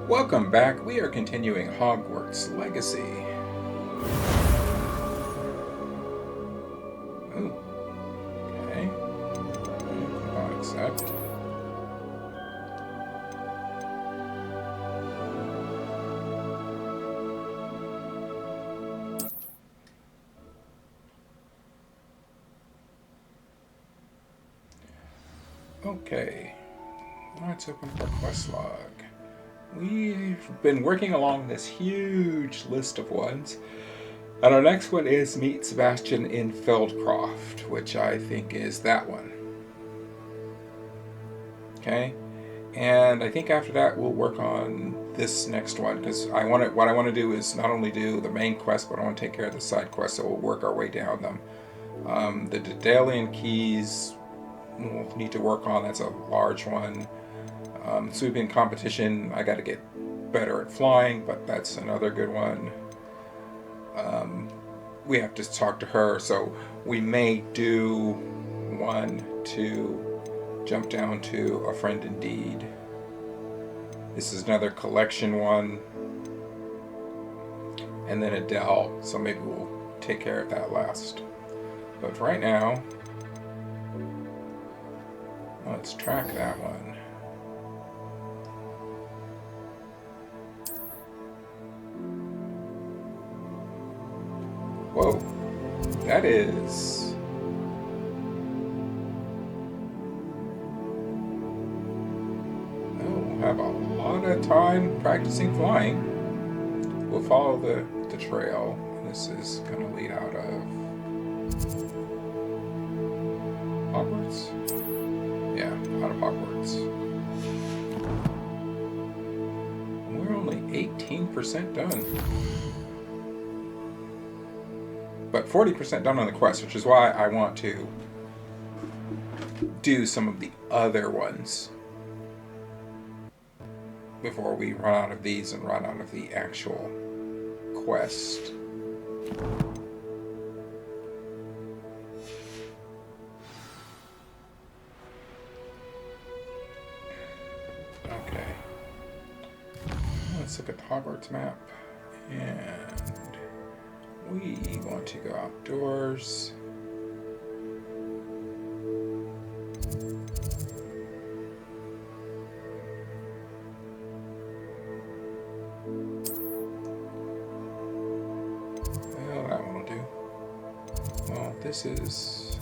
Welcome back. We are continuing Hogwarts Legacy. Ooh. Okay. Click on accept. Okay. Let's open up our quest log. We've been working along this huge list of ones. And our next one is Meet Sebastian in Feldcroft, which I think is that one. Okay? And I think after that we'll work on this next one, because what I want to do is not only do the main quest, but I want to take care of the side quests, so we'll work our way down them. The Daedalian Keys we'll need to work on. That's a large one. Sweeping competition, I got to get better at flying, but that's another good one. We have to talk to her, so we may do one to jump down to A Friend Indeed. This is another collection one. And then Adele, so maybe we'll take care of that last. But right now, let's track that one. Whoa, that is... Oh, we'll have a lot of time practicing flying. We'll follow the trail. This is going to lead out of Hogwarts? Yeah, out of Hogwarts. We're only 18% done. But 40% done on the quest, which is why I want to do some of the other ones before we run out of these and run out of the actual quest. Okay. Let's look at the Hogwarts map. And we want to go outdoors. Well, that one will do. Well, this is...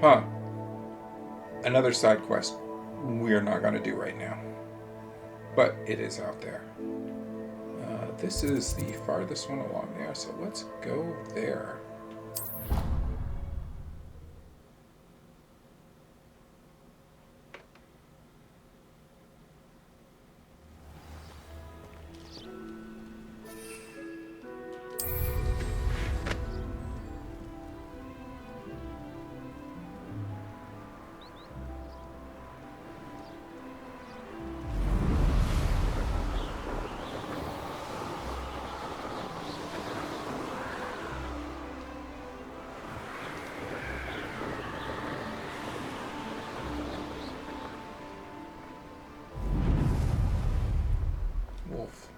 Huh. Another side quest we're not going to do right now. But it is out there. This is the farthest one along there, so let's go there. Wolf.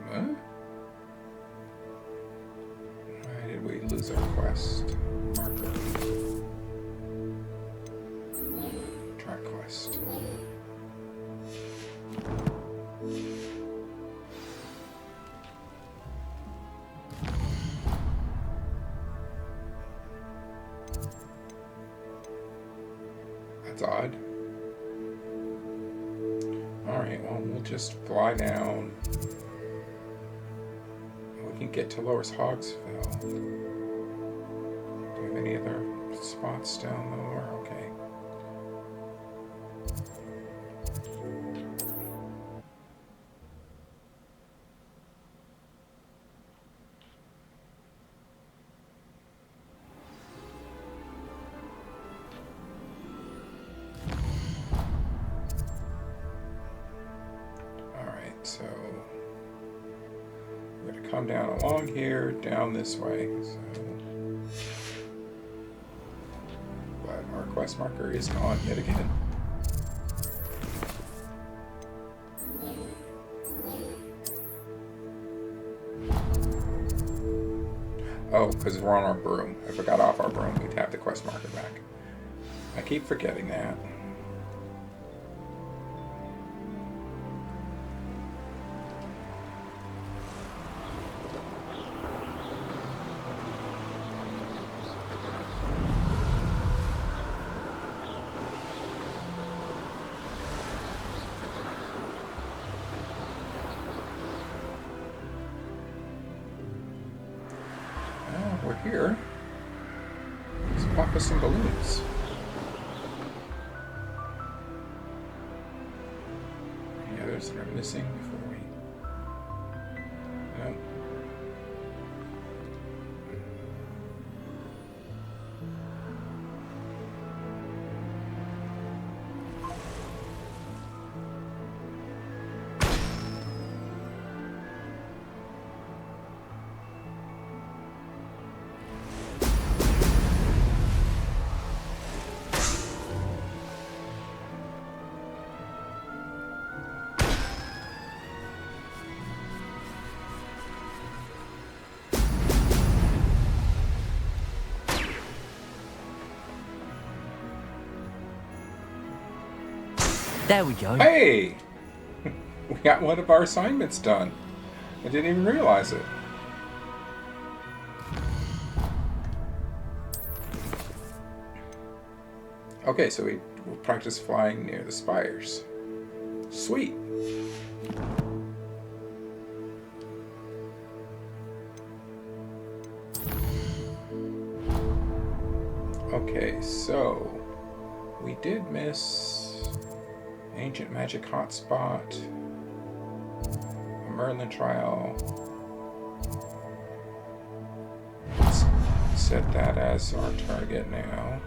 What? Why did we lose our quest marker? Track quest. That's odd. Alright, well, we'll just fly down. We can get to Lower Hogsfell. Do we have any other spots down lower? Okay. So come down along here, down this way. So. But our quest marker is gone yet again. Oh, because we're on our broom. If we got off our broom, we'd have the quest marker back. I keep forgetting that. We're here. Let's pop us some balloons. Any others that are missing before we... No. There we go. Hey! We got one of our assignments done. I didn't even realize it. Okay, so we'll practice flying near the spires. Sweet. Okay, so we did miss Ancient Magic Hotspot, a Merlin trial. Let's set that as our target now.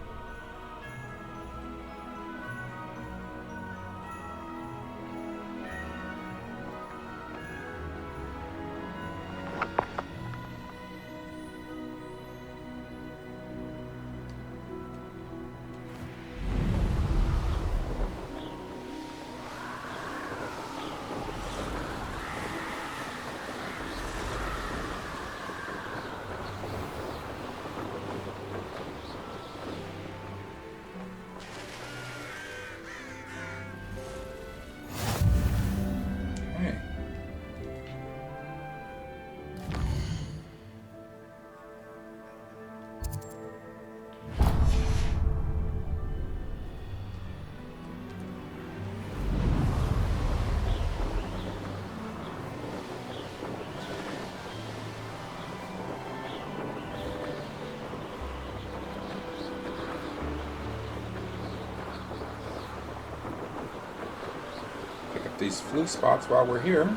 These flue spots while we're here.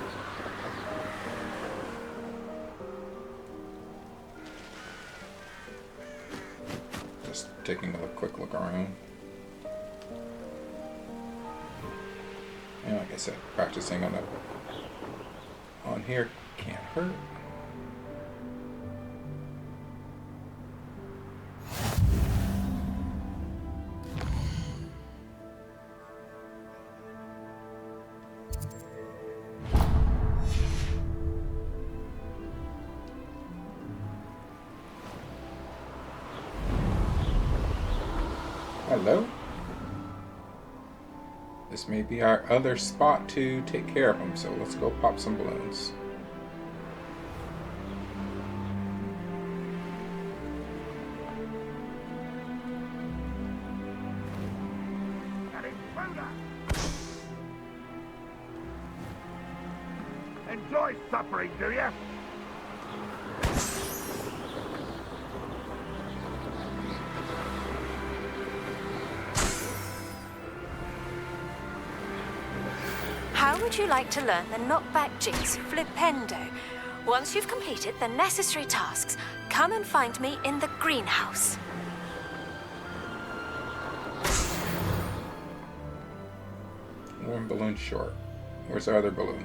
Just taking a quick look around. And like I said, practicing on here can't hurt. Hello. This may be our other spot to take care of them, so let's go pop some balloons. Enjoy suffering, do you? How would you like to learn the knockback jinx flipendo? Once you've completed the necessary tasks, come and find me in the greenhouse. One balloon short. Where's our other balloon?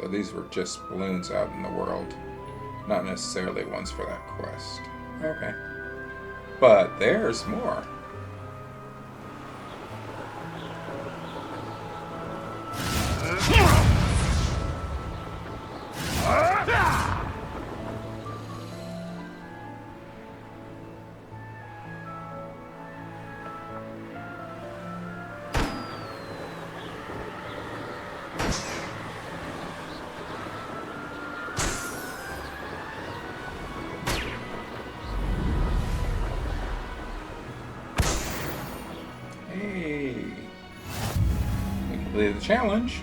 So these were just balloons out in the world, not necessarily ones for that quest. Okay. But there's more. Hey, we completed the challenge.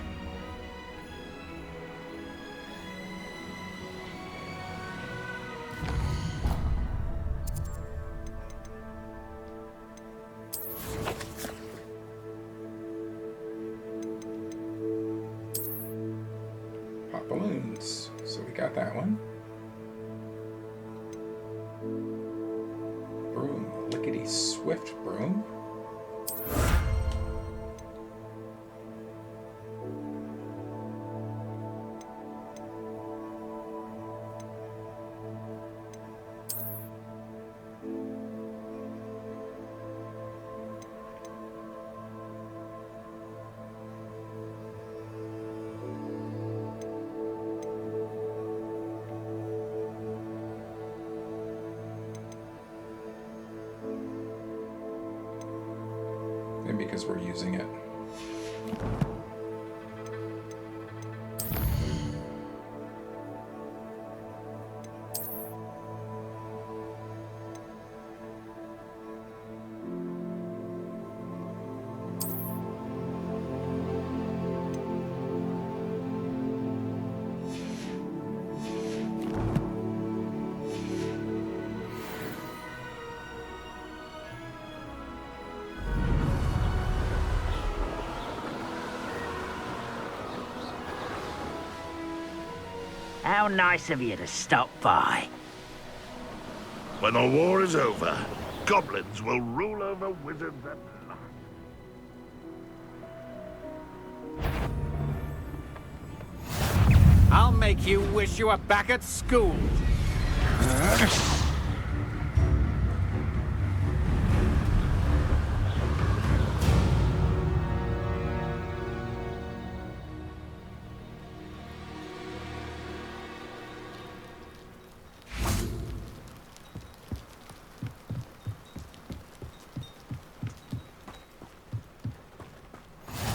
Pop balloons. So we got that one. Broom. Lickety swift broom. Maybe because we're using it. How nice of you to stop by. When the war is over, goblins will rule over wizards and... I'll make you wish you were back at school.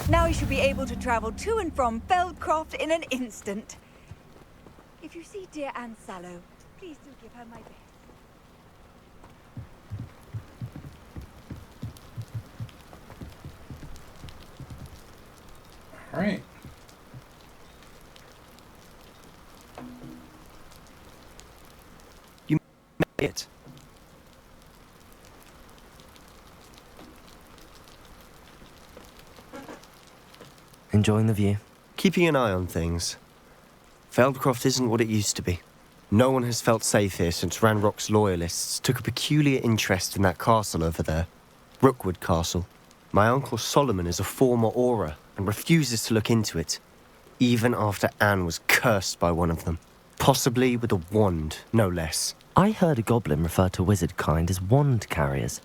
Now you should be able to travel to and from Feldcroft in an instant. If you see dear Anne Sallow, please do give her my best. All right. You made it. Enjoying the view? Keeping an eye on things. Feldcroft isn't what it used to be. No one has felt safe here since Ranrock's loyalists took a peculiar interest in that castle over there. Rookwood Castle. My uncle Solomon is a former Auror and refuses to look into it, even after Anne was cursed by one of them. Possibly with a wand, no less. I heard a goblin refer to wizard kind as wand carriers.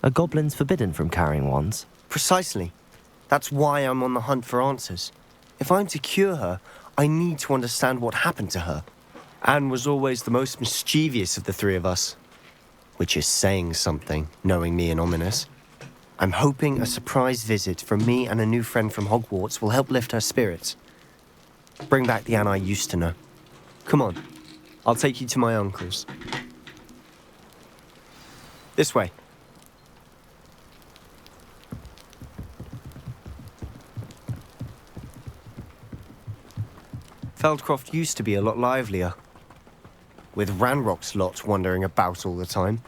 Are goblins forbidden from carrying wands? Precisely. That's why I'm on the hunt for answers. If I'm to cure her, I need to understand what happened to her. Anne was always the most mischievous of the three of us. Which is saying something, knowing me and Ominous. I'm hoping a surprise visit from me and a new friend from Hogwarts will help lift her spirits. Bring back the Anne I used to know. Come on, I'll take you to my uncle's. This way. Feldcroft used to be a lot livelier. With Ranrock's lot wandering about all the time,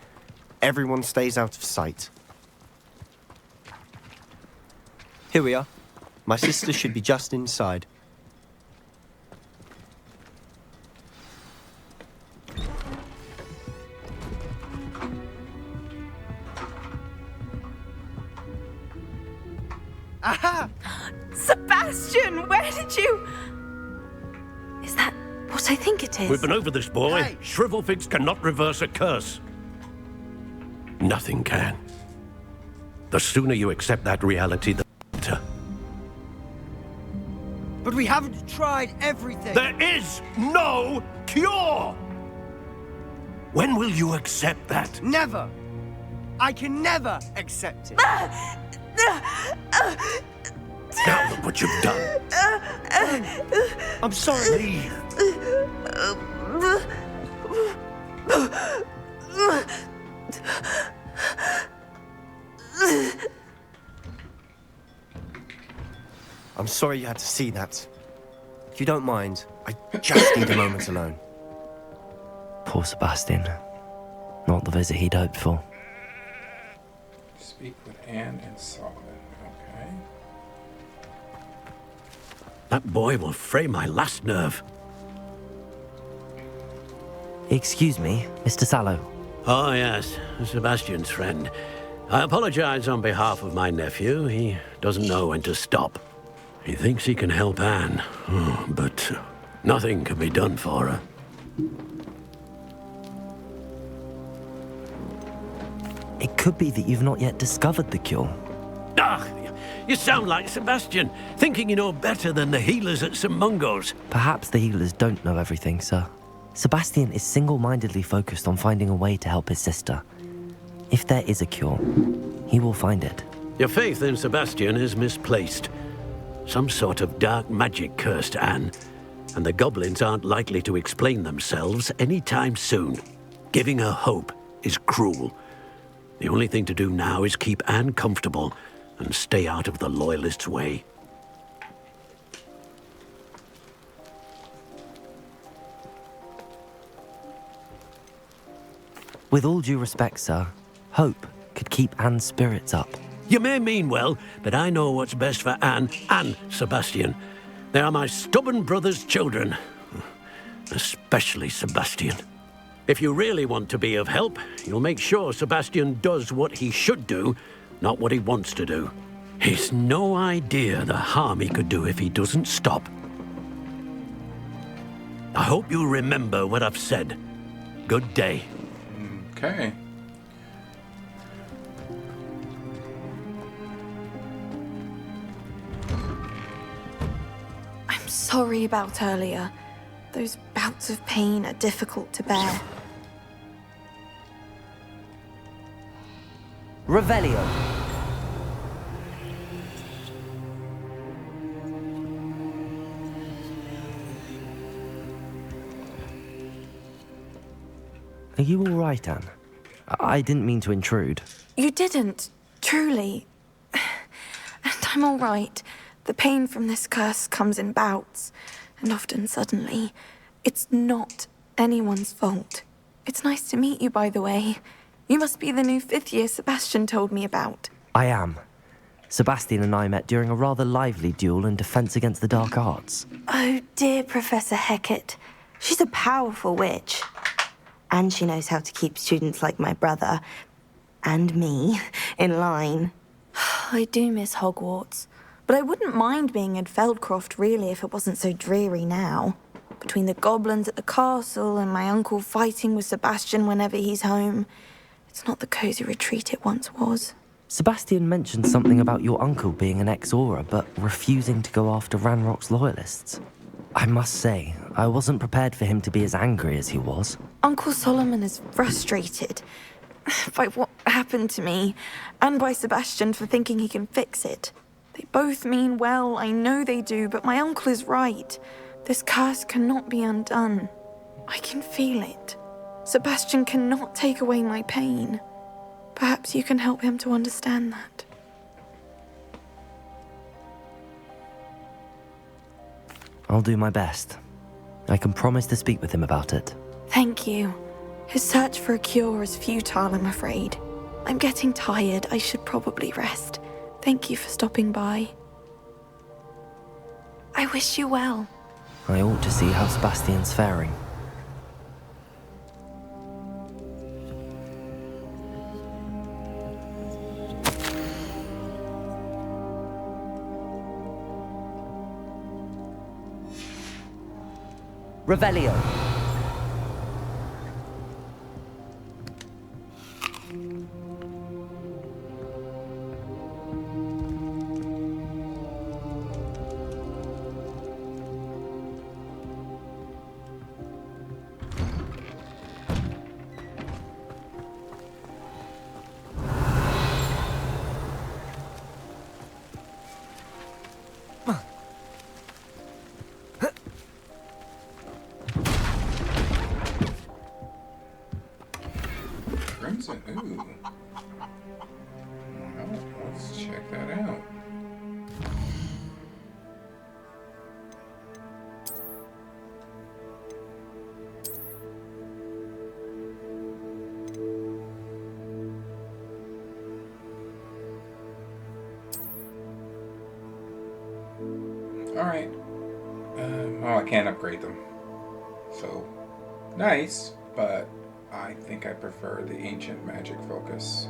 everyone stays out of sight. Here we are. My sister should be just inside. Aha! Sebastian, where did you... what I think it is. We've been over this, boy. Hey. Shrivelfigs cannot reverse a curse. Nothing can. The sooner you accept that reality, the better. But we haven't tried everything. There is no cure! When will you accept that? Never. I can never accept it. Now look what you've done. I'm sorry. Leave. I'm sorry you had to see that. If you don't mind, I just need a moment alone. Poor Sebastian. Not the visit he'd hoped for. Speak with Anne and Solomon. Okay. That boy will fray my last nerve. Excuse me, Mr. Sallow. Oh, yes, Sebastian's friend. I apologize on behalf of my nephew. He doesn't know when to stop. He thinks he can help Anne, but nothing can be done for her. It could be that you've not yet discovered the cure. Ah, you sound like Sebastian, thinking you know better than the healers at St. Mungo's. Perhaps the healers don't know everything, sir. Sebastian is single-mindedly focused on finding a way to help his sister. If there is a cure, he will find it. Your faith in Sebastian is misplaced. Some sort of dark magic cursed Anne, and the goblins aren't likely to explain themselves anytime soon. Giving her hope is cruel. The only thing to do now is keep Anne comfortable and stay out of the Loyalists' way. With all due respect, sir, hope could keep Anne's spirits up. You may mean well, but I know what's best for Anne and Sebastian. They are my stubborn brother's children. Especially Sebastian. If you really want to be of help, you'll make sure Sebastian does what he should do, not what he wants to do. He's no idea the harm he could do if he doesn't stop. I hope you remember what I've said. Good day. Okay. I'm sorry about earlier. Those bouts of pain are difficult to bear. Revelio. Are you all right, Anne? I didn't mean to intrude. You didn't, truly. And I'm all right. The pain from this curse comes in bouts, and often suddenly. It's not anyone's fault. It's nice to meet you, by the way. You must be the new 5th year Sebastian told me about. I am. Sebastian and I met during a rather lively duel in Defense Against the Dark Arts. Oh, dear Professor Hecat. She's a powerful witch. And she knows how to keep students like my brother, and me, in line. I do miss Hogwarts, but I wouldn't mind being in Feldcroft, really, if it wasn't so dreary now. Between the goblins at the castle and my uncle fighting with Sebastian whenever he's home, it's not the cozy retreat it once was. Sebastian mentioned something about your uncle being an ex-Aura, but refusing to go after Ranrock's loyalists. I must say, I wasn't prepared for him to be as angry as he was. Uncle Solomon is frustrated by what happened to me, and by Sebastian for thinking he can fix it. They both mean well, I know they do, but my uncle is right. This curse cannot be undone. I can feel it. Sebastian cannot take away my pain. Perhaps you can help him to understand that. I'll do my best. I can promise to speak with him about it. Thank you. His search for a cure is futile, I'm afraid. I'm getting tired. I should probably rest. Thank you for stopping by. I wish you well. I ought to see how Sebastian's faring. Revelio. Crimson, ooh. Well, let's check that out. Alright. Oh, I can't upgrade them. So, nice, but I think I prefer the Ancient Magic Focus.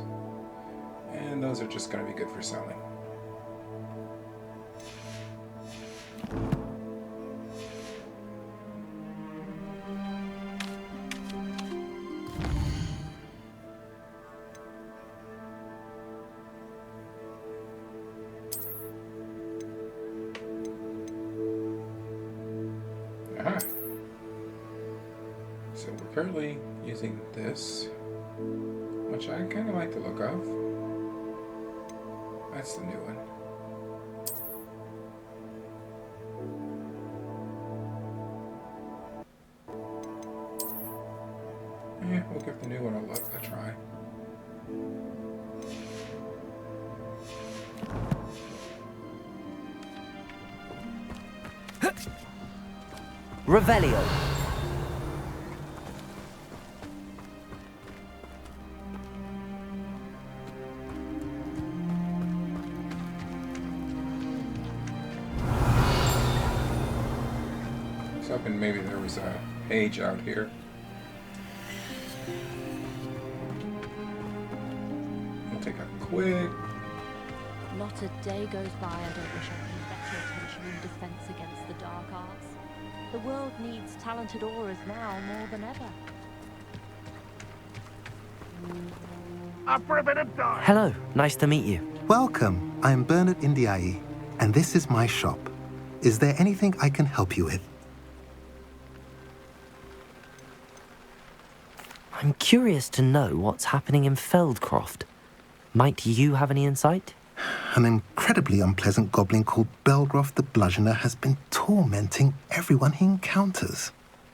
And those are just going to be good for selling. Aha. So we're currently using this, which I kind of like the look of. That's the new one. Yeah, we'll give the new one a try. Revelio. I was hoping maybe there was a page out here. We'll take a quick. Not a day goes by I don't wish I paid better attention in defense against the dark arts. The world needs talented aurors now more than ever. Up for a bit of time. Hello, nice to meet you. Welcome. I'm Bernard Indiai, and this is my shop. Is there anything I can help you with? I'm curious to know what's happening in Feldcroft. Might you have any insight? An incredibly unpleasant goblin called Belgroth the Bludgeoner has been tormenting everyone he encounters.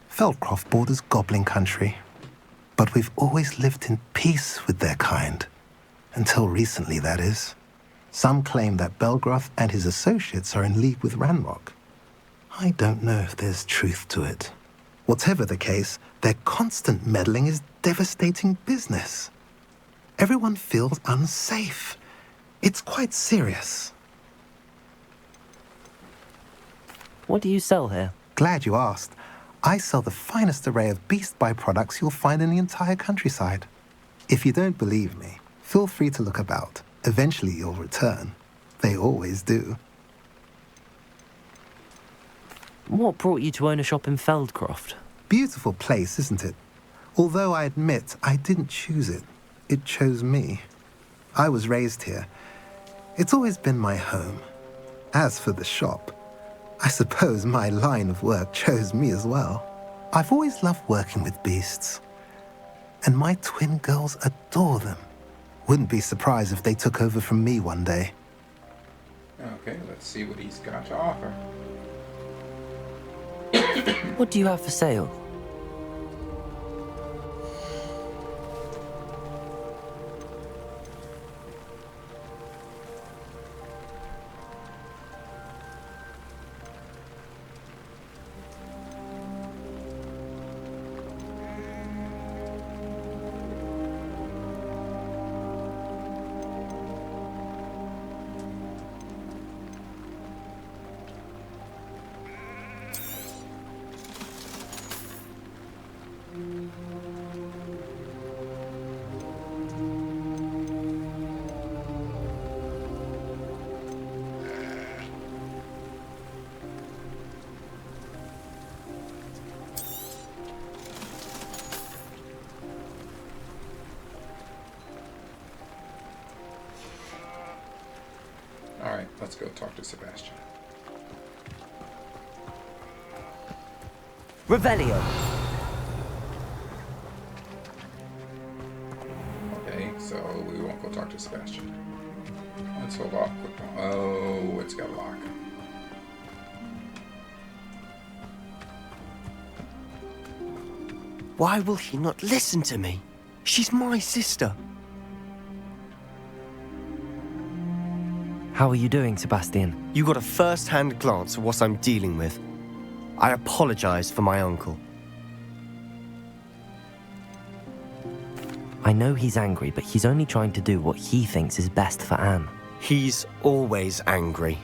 Feldcroft borders goblin country, but we've always lived in peace with their kind. Until recently, that is. Some claim that Belgroth and his associates are in league with Ranrock. I don't know if there's truth to it. Whatever the case, their constant meddling is devastating business. Everyone feels unsafe. It's quite serious. What do you sell here? Glad you asked. I sell the finest array of beast byproducts you'll find in the entire countryside. If you don't believe me, feel free to look about. Eventually you'll return. They always do. What brought you to own a shop in Feldcroft? Beautiful place, isn't it? Although I admit I didn't choose it. It chose me. I was raised here. It's always been my home. As for the shop, I suppose my line of work chose me as well. I've always loved working with beasts. And my twin girls adore them. Wouldn't be surprised if they took over from me one day. Okay, let's see what he's got to offer. What do you have for sale? Let's go talk to Sebastian. Revelio. Okay, so we won't go talk to Sebastian. Let's hold off. Oh, it's got a lock. Why will he not listen to me? She's my sister. How are you doing, Sebastian? You got a first-hand glance at what I'm dealing with. I apologize for my uncle. I know he's angry, but he's only trying to do what he thinks is best for Anne. He's always angry.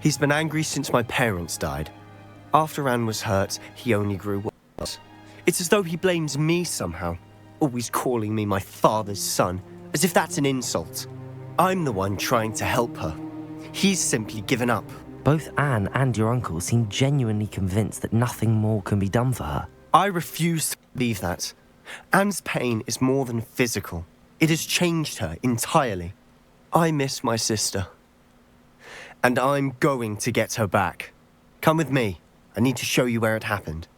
He's been angry since my parents died. After Anne was hurt, he only grew worse. It's as though he blames me somehow, always calling me my father's son, as if that's an insult. I'm the one trying to help her. He's simply given up. Both Anne and your uncle seem genuinely convinced that nothing more can be done for her. I refuse to believe that. Anne's pain is more than physical. It has changed her entirely. I miss my sister. And I'm going to get her back. Come with me. I need to show you where it happened.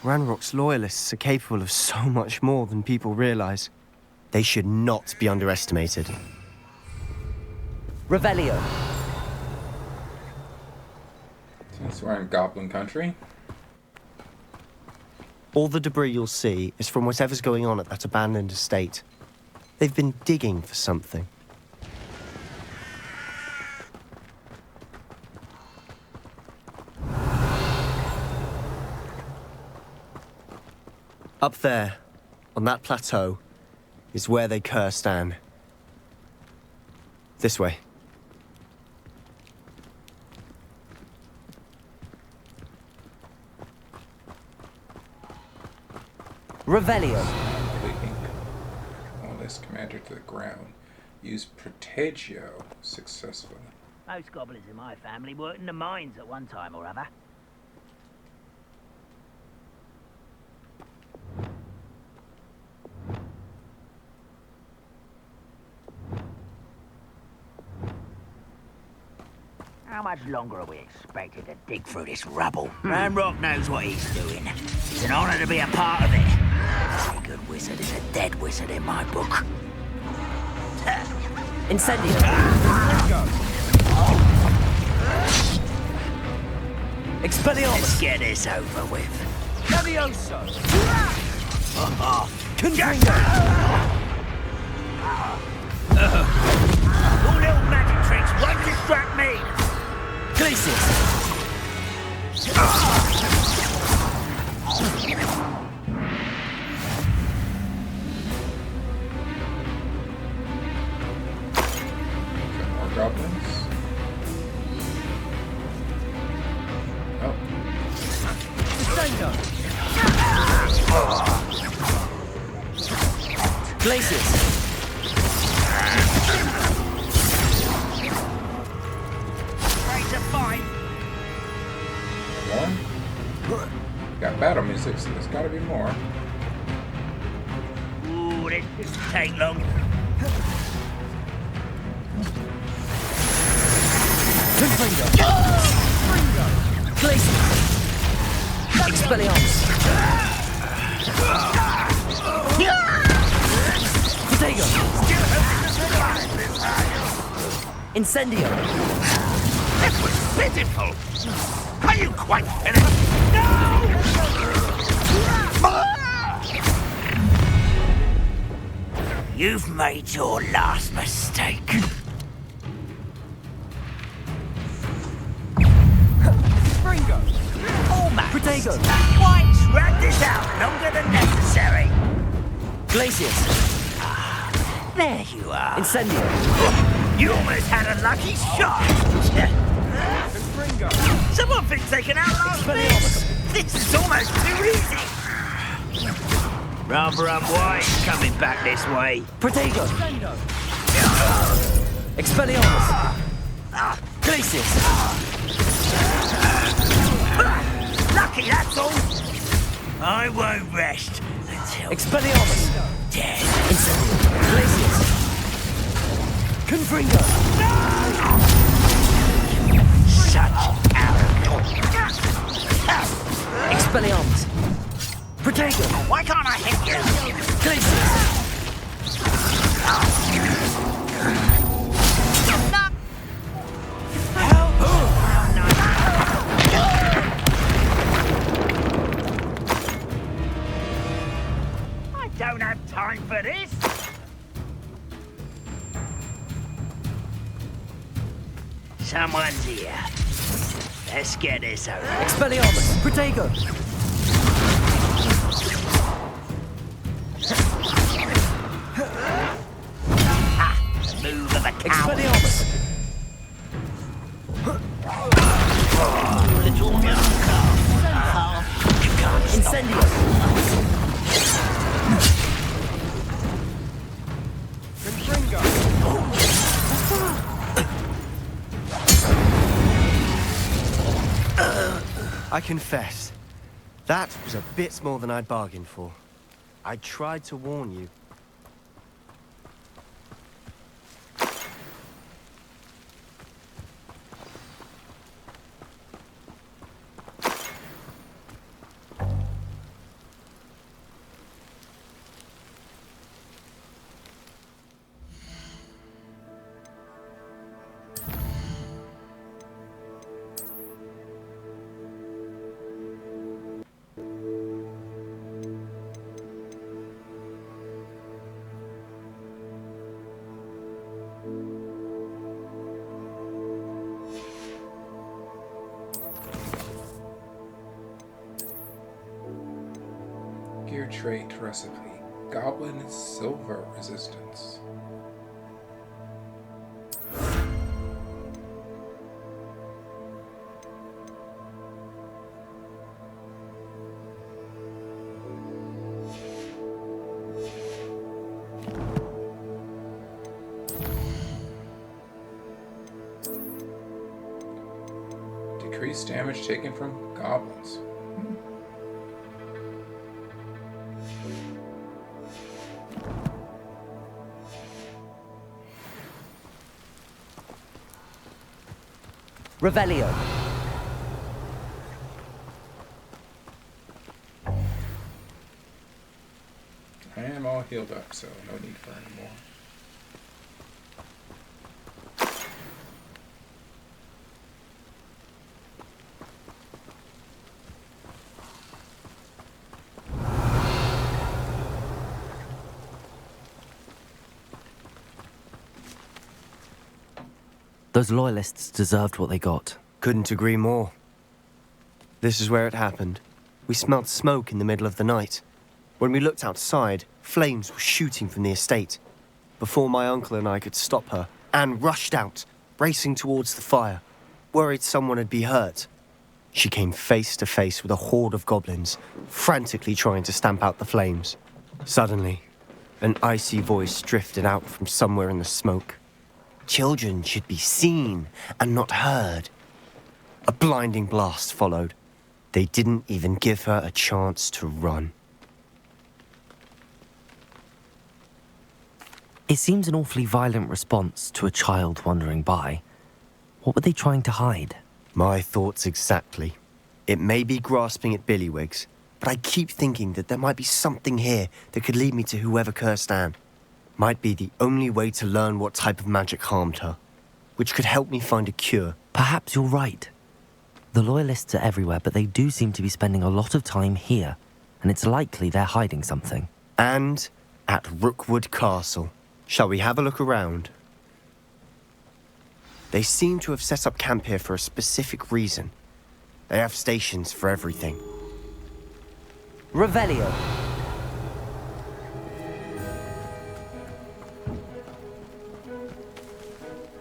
Ranrock's loyalists are capable of so much more than people realize. They should not be underestimated. Revelio. Since we're in Goblin Country. All the debris you'll see is from whatever's going on at that abandoned estate. They've been digging for something. Up there, on that plateau, is where they cursed Anne. This way. Revelio. All this commander to the ground. Use Protegio successfully. Most goblins in my family worked in the mines at one time or other. How much longer are we expected to dig through this rubble? Ranrock knows what he's doing. It's an honor to be a part of it. A good wizard is a dead wizard in my book. Incendio. Expelliarmus. Let's get this over with. Levioso! Conjunction! All little magic tricks won't distract me! Glacius. More goblins. Oh. Glacius. More? Got battle music, so there's gotta be more. Ooh, this will take long. Glacius. Expelliarmus. Protego. Incendio. That was pitiful. Are you quite finished? No! You've made your last mistake. Springo! Almost. Protego. Why drag this out longer than necessary? Glacius. There you are. Incendio. You almost had a lucky shot. Springo! Someone thinks they can outlast this. This is almost too easy. Rather unwise coming back this way. Protego. Expelliarmus. Glacius. Lucky, that's all. I won't rest until Expelliarmus. dead. Incendio. Glacius. Confringo! Such arrogance. Expelliarmus! Protego! Why can't I hit you? Glacius! I don't have time for this. Someone's here. Let's get this over. Expelliarmus! Protego! Move of a coward. Expelliarmus! Little you can't stop. Incendio! I confess, that was a bit more than I'd bargained for. I tried to warn you. Gear trait recipe. Goblin silver resistance. Decreased damage taken from goblins. Revelio. I am all healed up, so no need for any more. Those loyalists deserved what they got. Couldn't agree more. This is where it happened. We smelled smoke in the middle of the night. When we looked outside, flames were shooting from the estate. Before my uncle and I could stop her, Anne rushed out, racing towards the fire, worried someone had been hurt. She came face to face with a horde of goblins, frantically trying to stamp out the flames. Suddenly, an icy voice drifted out from somewhere in the smoke. Children should be seen and not heard. A blinding blast followed. They didn't even give her a chance to run. It seems an awfully violent response to a child wandering by. What were they trying to hide? My thoughts exactly. It may be grasping at Billywigs, but I keep thinking that there might be something here that could lead me to whoever cursed Anne. Might be the only way to learn what type of magic harmed her, which could help me find a cure. Perhaps you're right. The Loyalists are everywhere, but they do seem to be spending a lot of time here, and it's likely they're hiding something. And at Rookwood Castle. Shall we have a look around? They seem to have set up camp here for a specific reason. They have stations for everything. Revelio.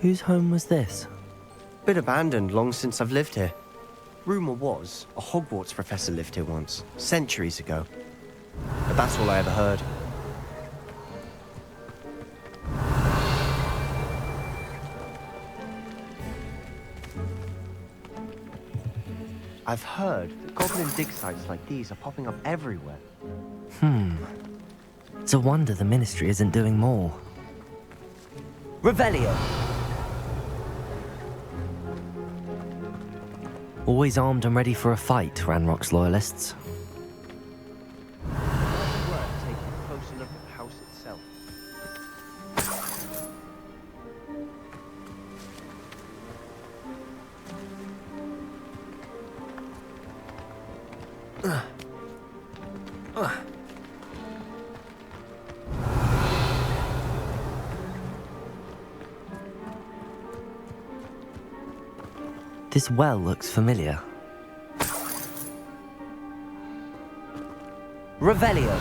Whose home was this? Been abandoned long since I've lived here. Rumour was a Hogwarts professor lived here once, centuries ago. But that's all I ever heard. I've heard that goblin dig sites like these are popping up everywhere. It's a wonder the Ministry isn't doing more. Revelio! Always armed and ready for a fight, Ranrock's loyalists. Taking a closer look at the house itself. This well looks familiar. Revelio!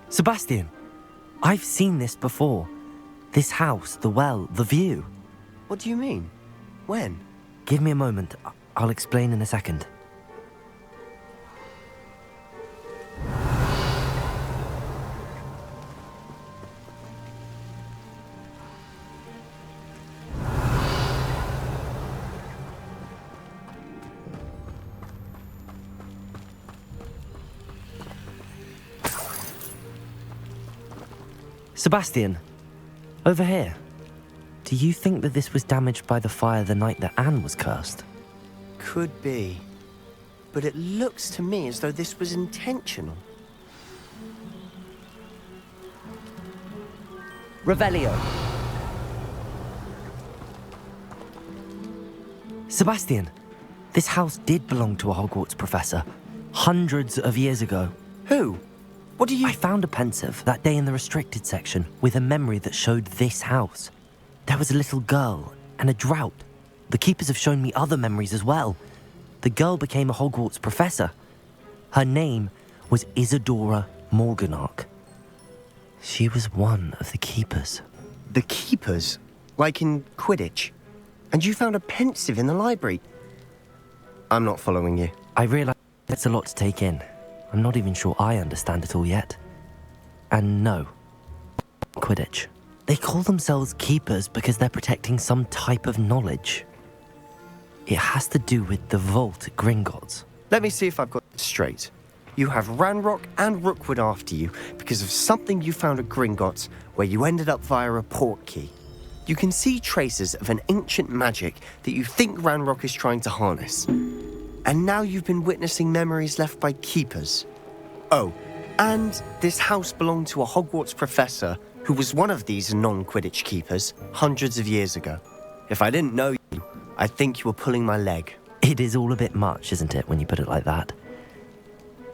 Sebastian, I've seen this before. This house, the well, the view. What do you mean? When? Give me a moment. I'll explain in a second. Sebastian, over here. Do you think that this was damaged by the fire the night that Anne was cursed? Could be. But it looks to me as though this was intentional. Revelio. Sebastian, this house did belong to a Hogwarts professor, hundreds of years ago. Who? What do you... I found a pensive that day in the restricted section with a memory that showed this house. There was a little girl and a drought. The keepers have shown me other memories as well. The girl became a Hogwarts professor. Her name was Isadora Morganach. She was one of the keepers. The keepers? Like in Quidditch? And you found a pensive in the library? I'm not following you. I realise that's a lot to take in. I'm not even sure I understand it all yet. And no, Quidditch. They call themselves keepers because they're protecting some type of knowledge. It has to do with the vault at Gringotts. Let me see if I've got this straight. You have Ranrock and Rookwood after you because of something you found at Gringotts where you ended up via a port key. You can see traces of an ancient magic that you think Ranrock is trying to harness. And now you've been witnessing memories left by keepers. Oh, and this house belonged to a Hogwarts professor who was one of these non-Quidditch keepers hundreds of years ago. If I didn't know you, I'd think you were pulling my leg. It is all a bit much, isn't it, when you put it like that?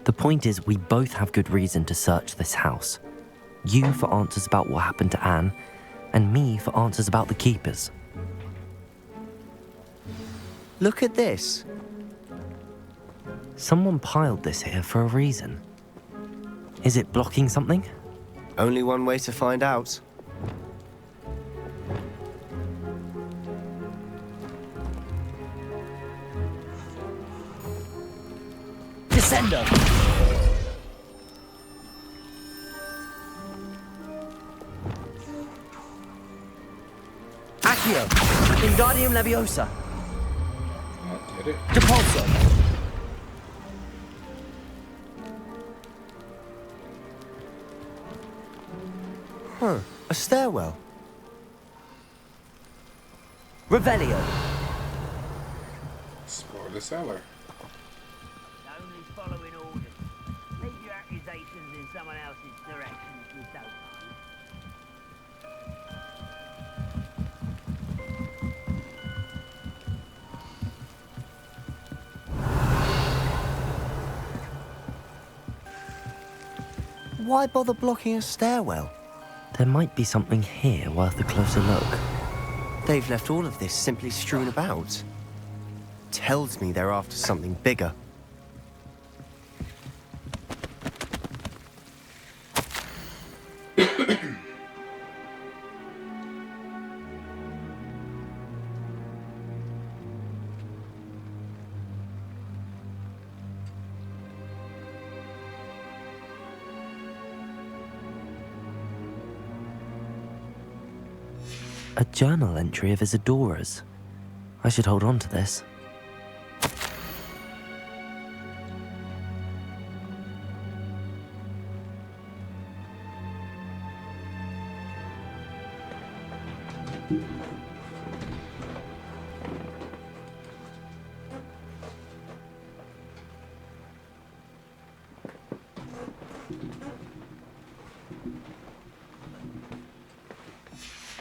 The point is, we both have good reason to search this house. You for answers about what happened to Anne, and me for answers about the keepers. Look at this. Someone piled this here for a reason. Is it blocking something? Only one way to find out. Descender! Accio! Wingardium Leviosa! That did it. Depulso! Huh, a stairwell. Revelio! Explore the cellar. Only following orders. Leave your accusations in someone else's direction if you don't mind. Why bother blocking a stairwell? There might be something here worth a closer look. They've left all of this simply strewn about. Tells me they're after something bigger. A journal entry of Isadora's. I should hold on to this.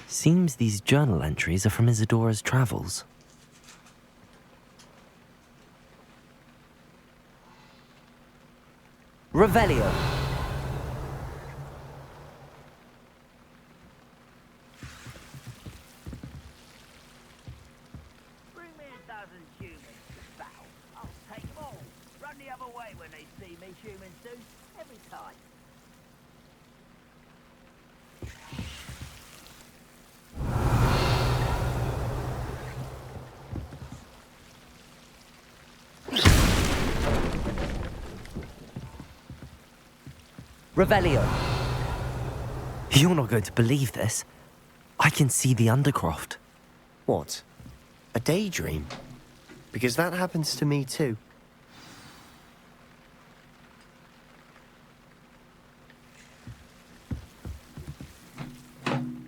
Seems these journal entries are from Isadora's travels. Revelio. Bring me a dozen humans to battle. I'll take them all. Run the other way when they see me, humans do. Every time. Revelio. You're not going to believe this. I can see the Undercroft. What? A daydream? Because that happens to me too.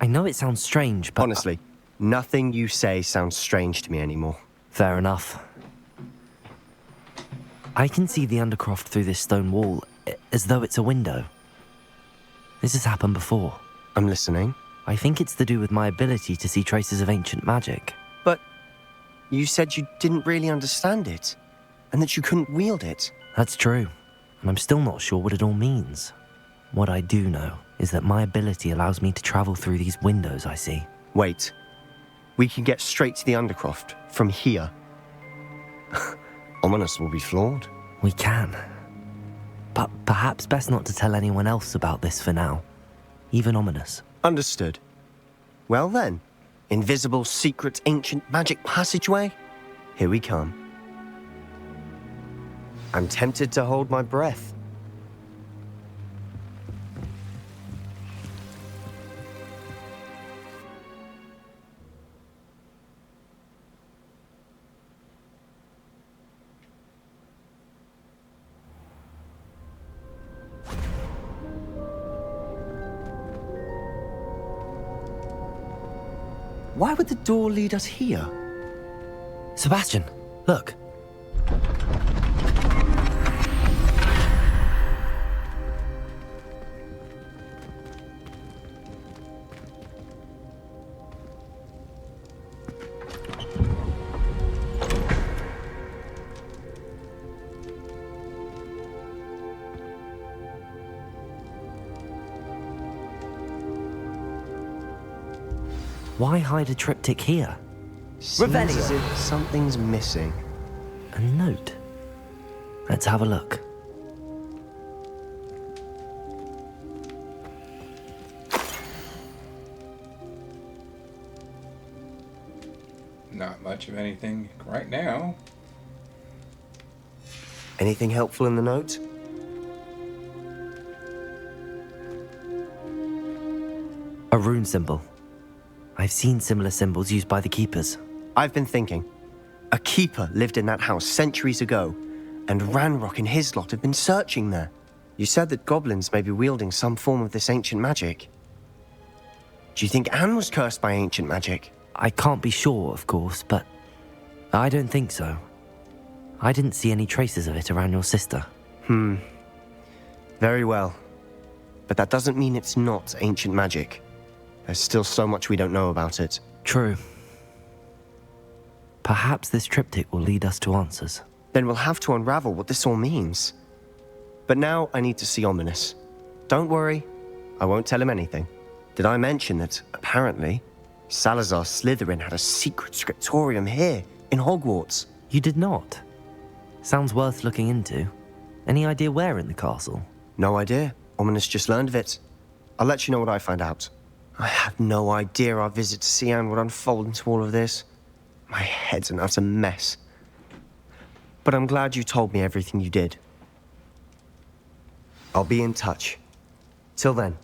I know it sounds strange, but... Honestly, nothing you say sounds strange to me anymore. Fair enough. I can see the Undercroft through this stone wall, as though it's a window. This has happened before. I'm listening. I think it's to do with my ability to see traces of ancient magic. But you said you didn't really understand it, and that you couldn't wield it. That's true, and I'm still not sure what it all means. What I do know is that my ability allows me to travel through these windows I see. Wait. We can get straight to the Undercroft from here. Ominous will be floored. We can. But perhaps best not to tell anyone else about this for now. Even Ominous. Understood. Well then, invisible, secret, ancient magic passageway? Here we come. I'm tempted to hold my breath. Why would the door lead us here? Sebastian, look. Why hide a triptych here? Seems as if something's missing. A note. Let's have a look. Not much of anything right now. Anything helpful in the note? A rune symbol. I've seen similar symbols used by the keepers. I've been thinking. A keeper lived in that house centuries ago, and Ranrock and his lot have been searching there. You said that goblins may be wielding some form of this ancient magic. Do you think Anne was cursed by ancient magic? I can't be sure, of course, but I don't think so. I didn't see any traces of it around your sister. Very well. But that doesn't mean it's not ancient magic. There's still so much we don't know about it. True. Perhaps this triptych will lead us to answers. Then we'll have to unravel what this all means. But now I need to see Ominous. Don't worry, I won't tell him anything. Did I mention that, apparently, Salazar Slytherin had a secret scriptorium here, in Hogwarts? You did not? Sounds worth looking into. Any idea where in the castle? No idea. Ominous just learned of it. I'll let you know what I find out. I had no idea our visit to Cian would unfold into all of this. My head's an utter mess. But I'm glad you told me everything you did. I'll be in touch. Till then.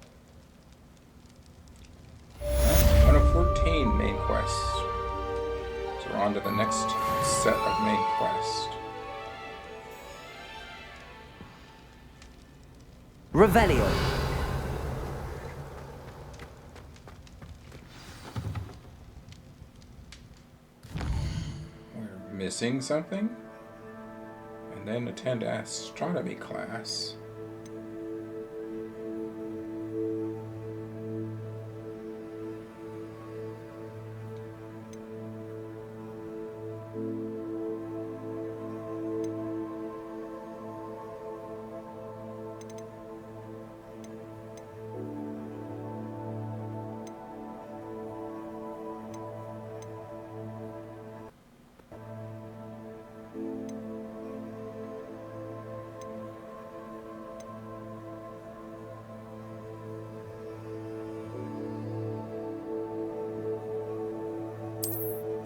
1 of 14 main quests. So we're on to the next set of main quests. Revelio. missing something? And then attend astronomy class.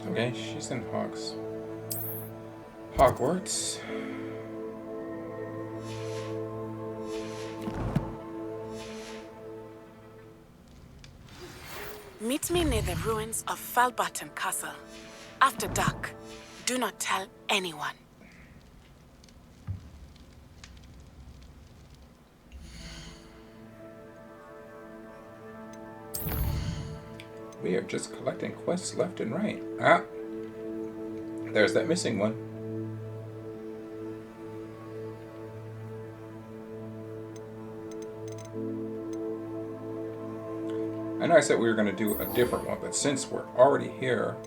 Okay, she's in Hogwarts. Meet me near the ruins of Falbutton Castle. After dark. Do not tell anyone. We are just collecting quests left and right. Ah, there's that missing one. I know I said we were going to do a different one, but since we're already here,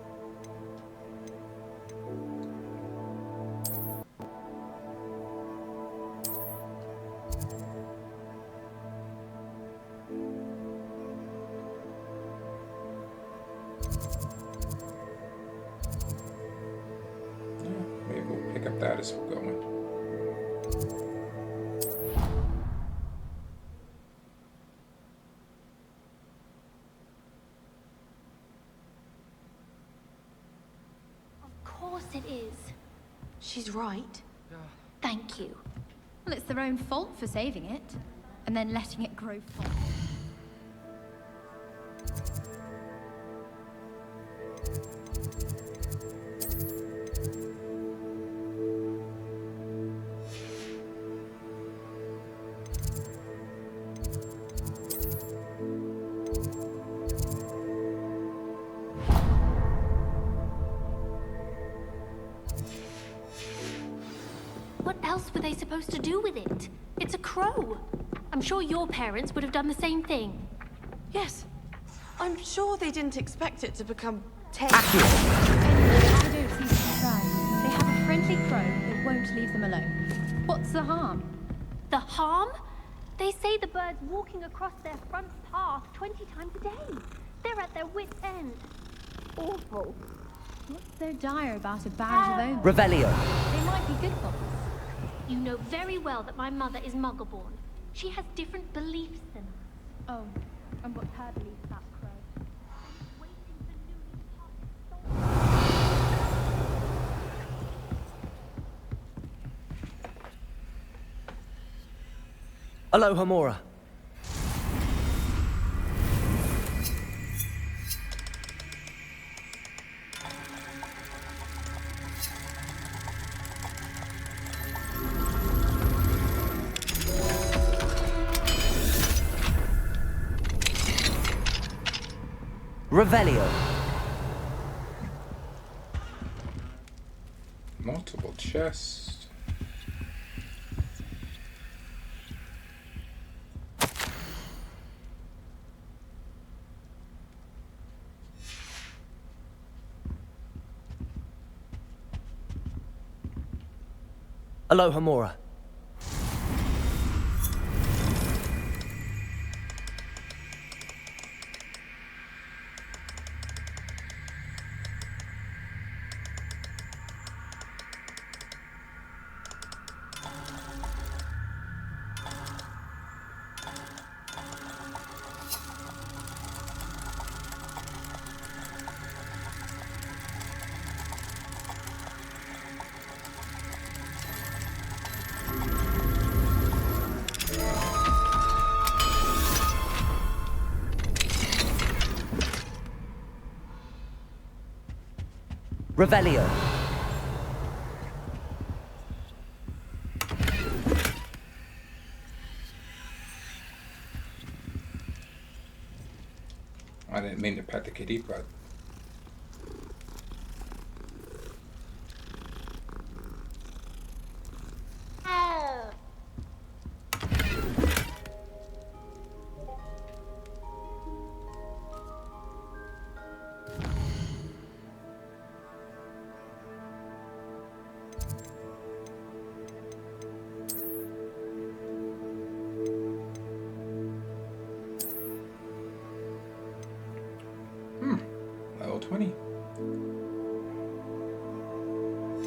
maybe we'll pick up that as we're going. It is. She's right. Thank you. Well, it's their own fault for saving it, and then letting it grow fast. What else were they supposed to do with it? It's a crow. I'm sure your parents would have done the same thing. Yes. I'm sure they didn't expect it to become tame. I don't see the concern. They have a friendly crow that won't leave them alone. What's the harm? The harm? They say the bird's walking across their front path 20 times a day. They're at their wit's end. Awful. What's so dire about a badge of omen? Revelio. They might be good ones. You know very well that my mother is Muggle-born. She has different beliefs than us. Oh, and what's her belief about crow? Aloha Mora. Revelio. Multiple chests. Aloha Mora. Revelio. I didn't mean to pet the kitty, but Level 20.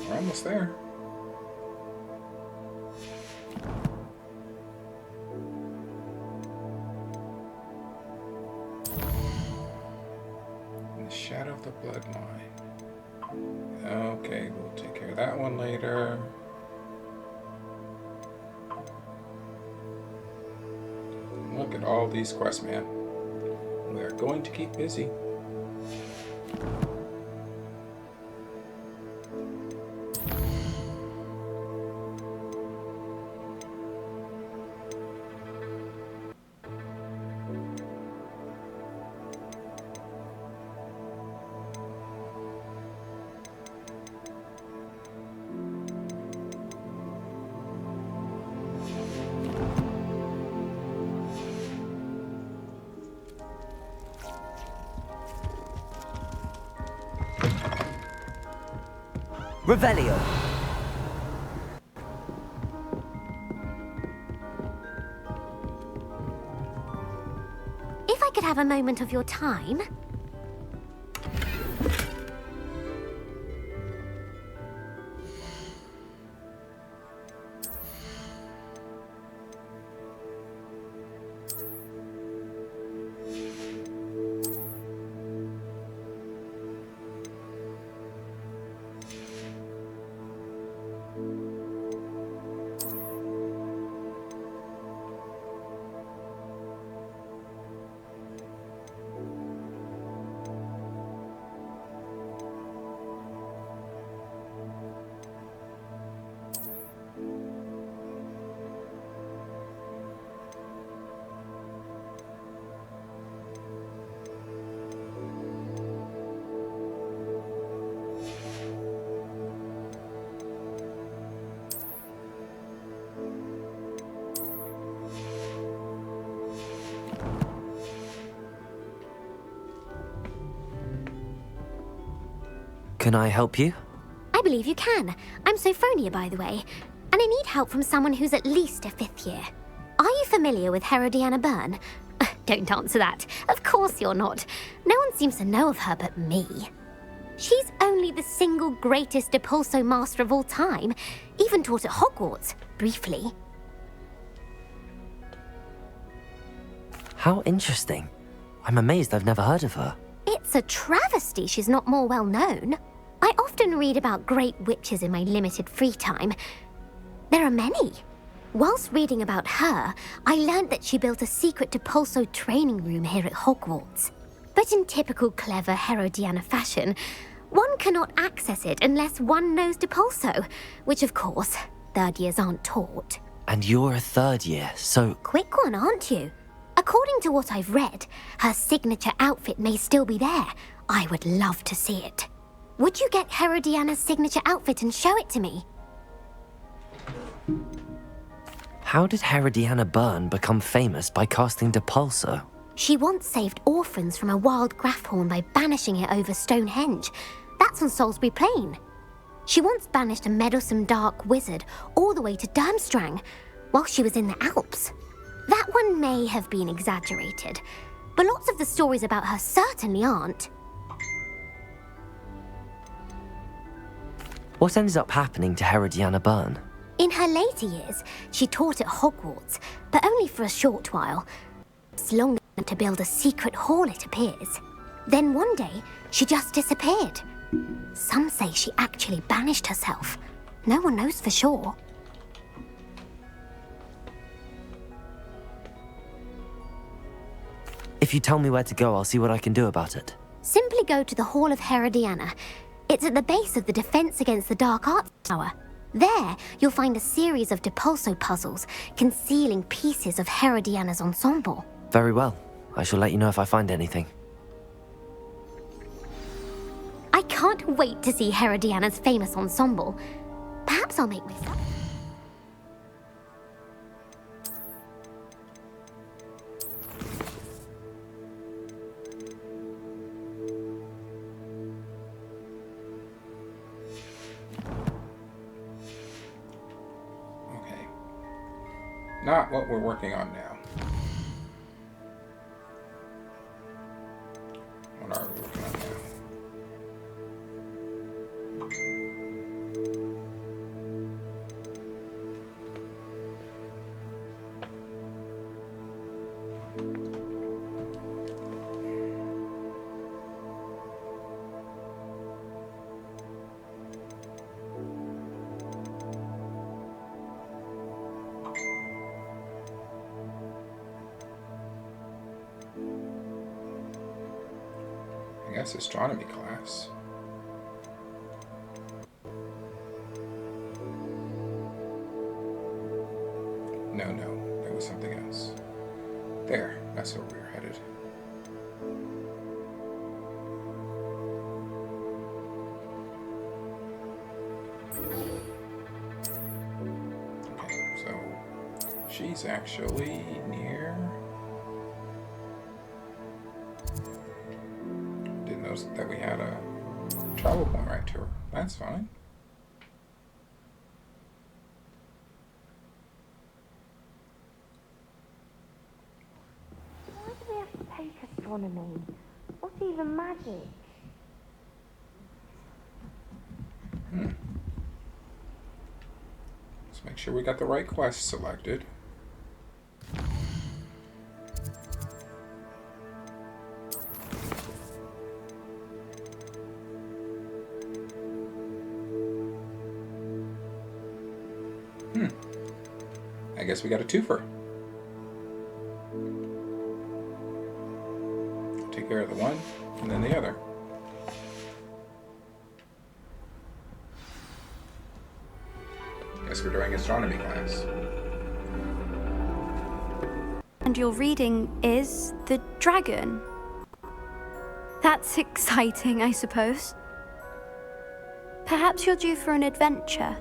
We're almost there. In the shadow of the bloodline. Okay, we'll take care of that one later. Look at all these quests, man. We are going to keep busy. Revelio. If I could have a moment of your time... Can I help you? I believe you can. I'm Sophronia, by the way, and I need help from someone who's at least a 5th year. Are you familiar with Herdoiana Byrne? Don't answer that. Of course you're not. No one seems to know of her but me. She's only the single greatest Depulso master of all time, even taught at Hogwarts, briefly. How interesting. I'm amazed I've never heard of her. It's a travesty she's not more well known. I often read about great witches in my limited free time. There are many. Whilst reading about her, I learned that she built a secret Depulso training room here at Hogwarts. But in typical clever Herodiana fashion, one cannot access it unless one knows Depulso, which of course, 3rd years aren't taught. And you're a 3rd year, so... Quick one, aren't you? According to what I've read, her signature outfit may still be there. I would love to see it. Would you get Herodiana's signature outfit and show it to me? How did Herodiana Byrne become famous by casting Depulso? She once saved orphans from a wild Grafhorn by banishing it over Stonehenge. That's on Salisbury Plain. She once banished a meddlesome dark wizard all the way to Durmstrang while she was in the Alps. That one may have been exaggerated, but lots of the stories about her certainly aren't. What ended up happening to Herodiana Byrne? In her later years, she taught at Hogwarts, but only for a short while. It's long enough to build a secret hall, it appears. Then one day, she just disappeared. Some say she actually banished herself. No one knows for sure. If you tell me where to go, I'll see what I can do about it. Simply go to the Hall of Herodiana. It's at the base of the Defense Against the Dark Arts Tower. There, you'll find a series of Depulso puzzles concealing pieces of Herodiana's ensemble. Very well. I shall let you know if I find anything. I can't wait to see Herodiana's famous ensemble. Perhaps I'll make myself... Not what we're working on now. What are we working on now? I guess astronomy class. No, that was something else. There, that's where we were headed. Okay, so she's actually near. Didn't notice that we had a travel point right to her. That's fine. Why do we have to take astronomy? What's even magic? Let's make sure we got the right quest selected. I guess we got a twofer. Take care of the one, and then the other. Guess we're doing astronomy class. And your reading is the dragon. That's exciting, I suppose. Perhaps you're due for an adventure.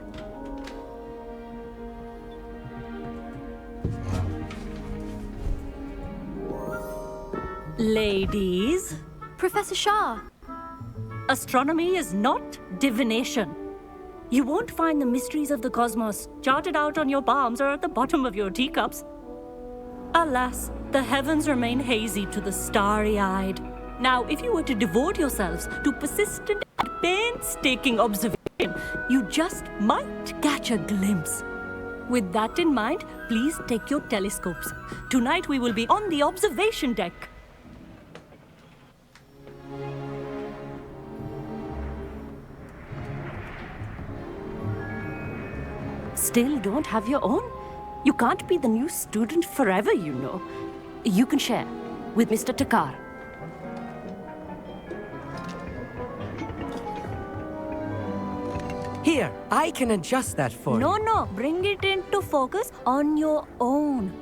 Ladies, Professor Shah. astronomy is not divination. You won't find the mysteries of the cosmos charted out on your palms or at the bottom of your teacups. Alas, the heavens remain hazy to the starry-eyed. Now, if you were to devote yourselves to persistent and painstaking observation, you just might catch a glimpse. With that in mind, please take your telescopes. Tonight we will be on the observation deck. Still don't have your own? You can't be the new student forever, you know. You can share with Mr. Takar. Here, I can adjust that for you. No, bring it into focus on your own.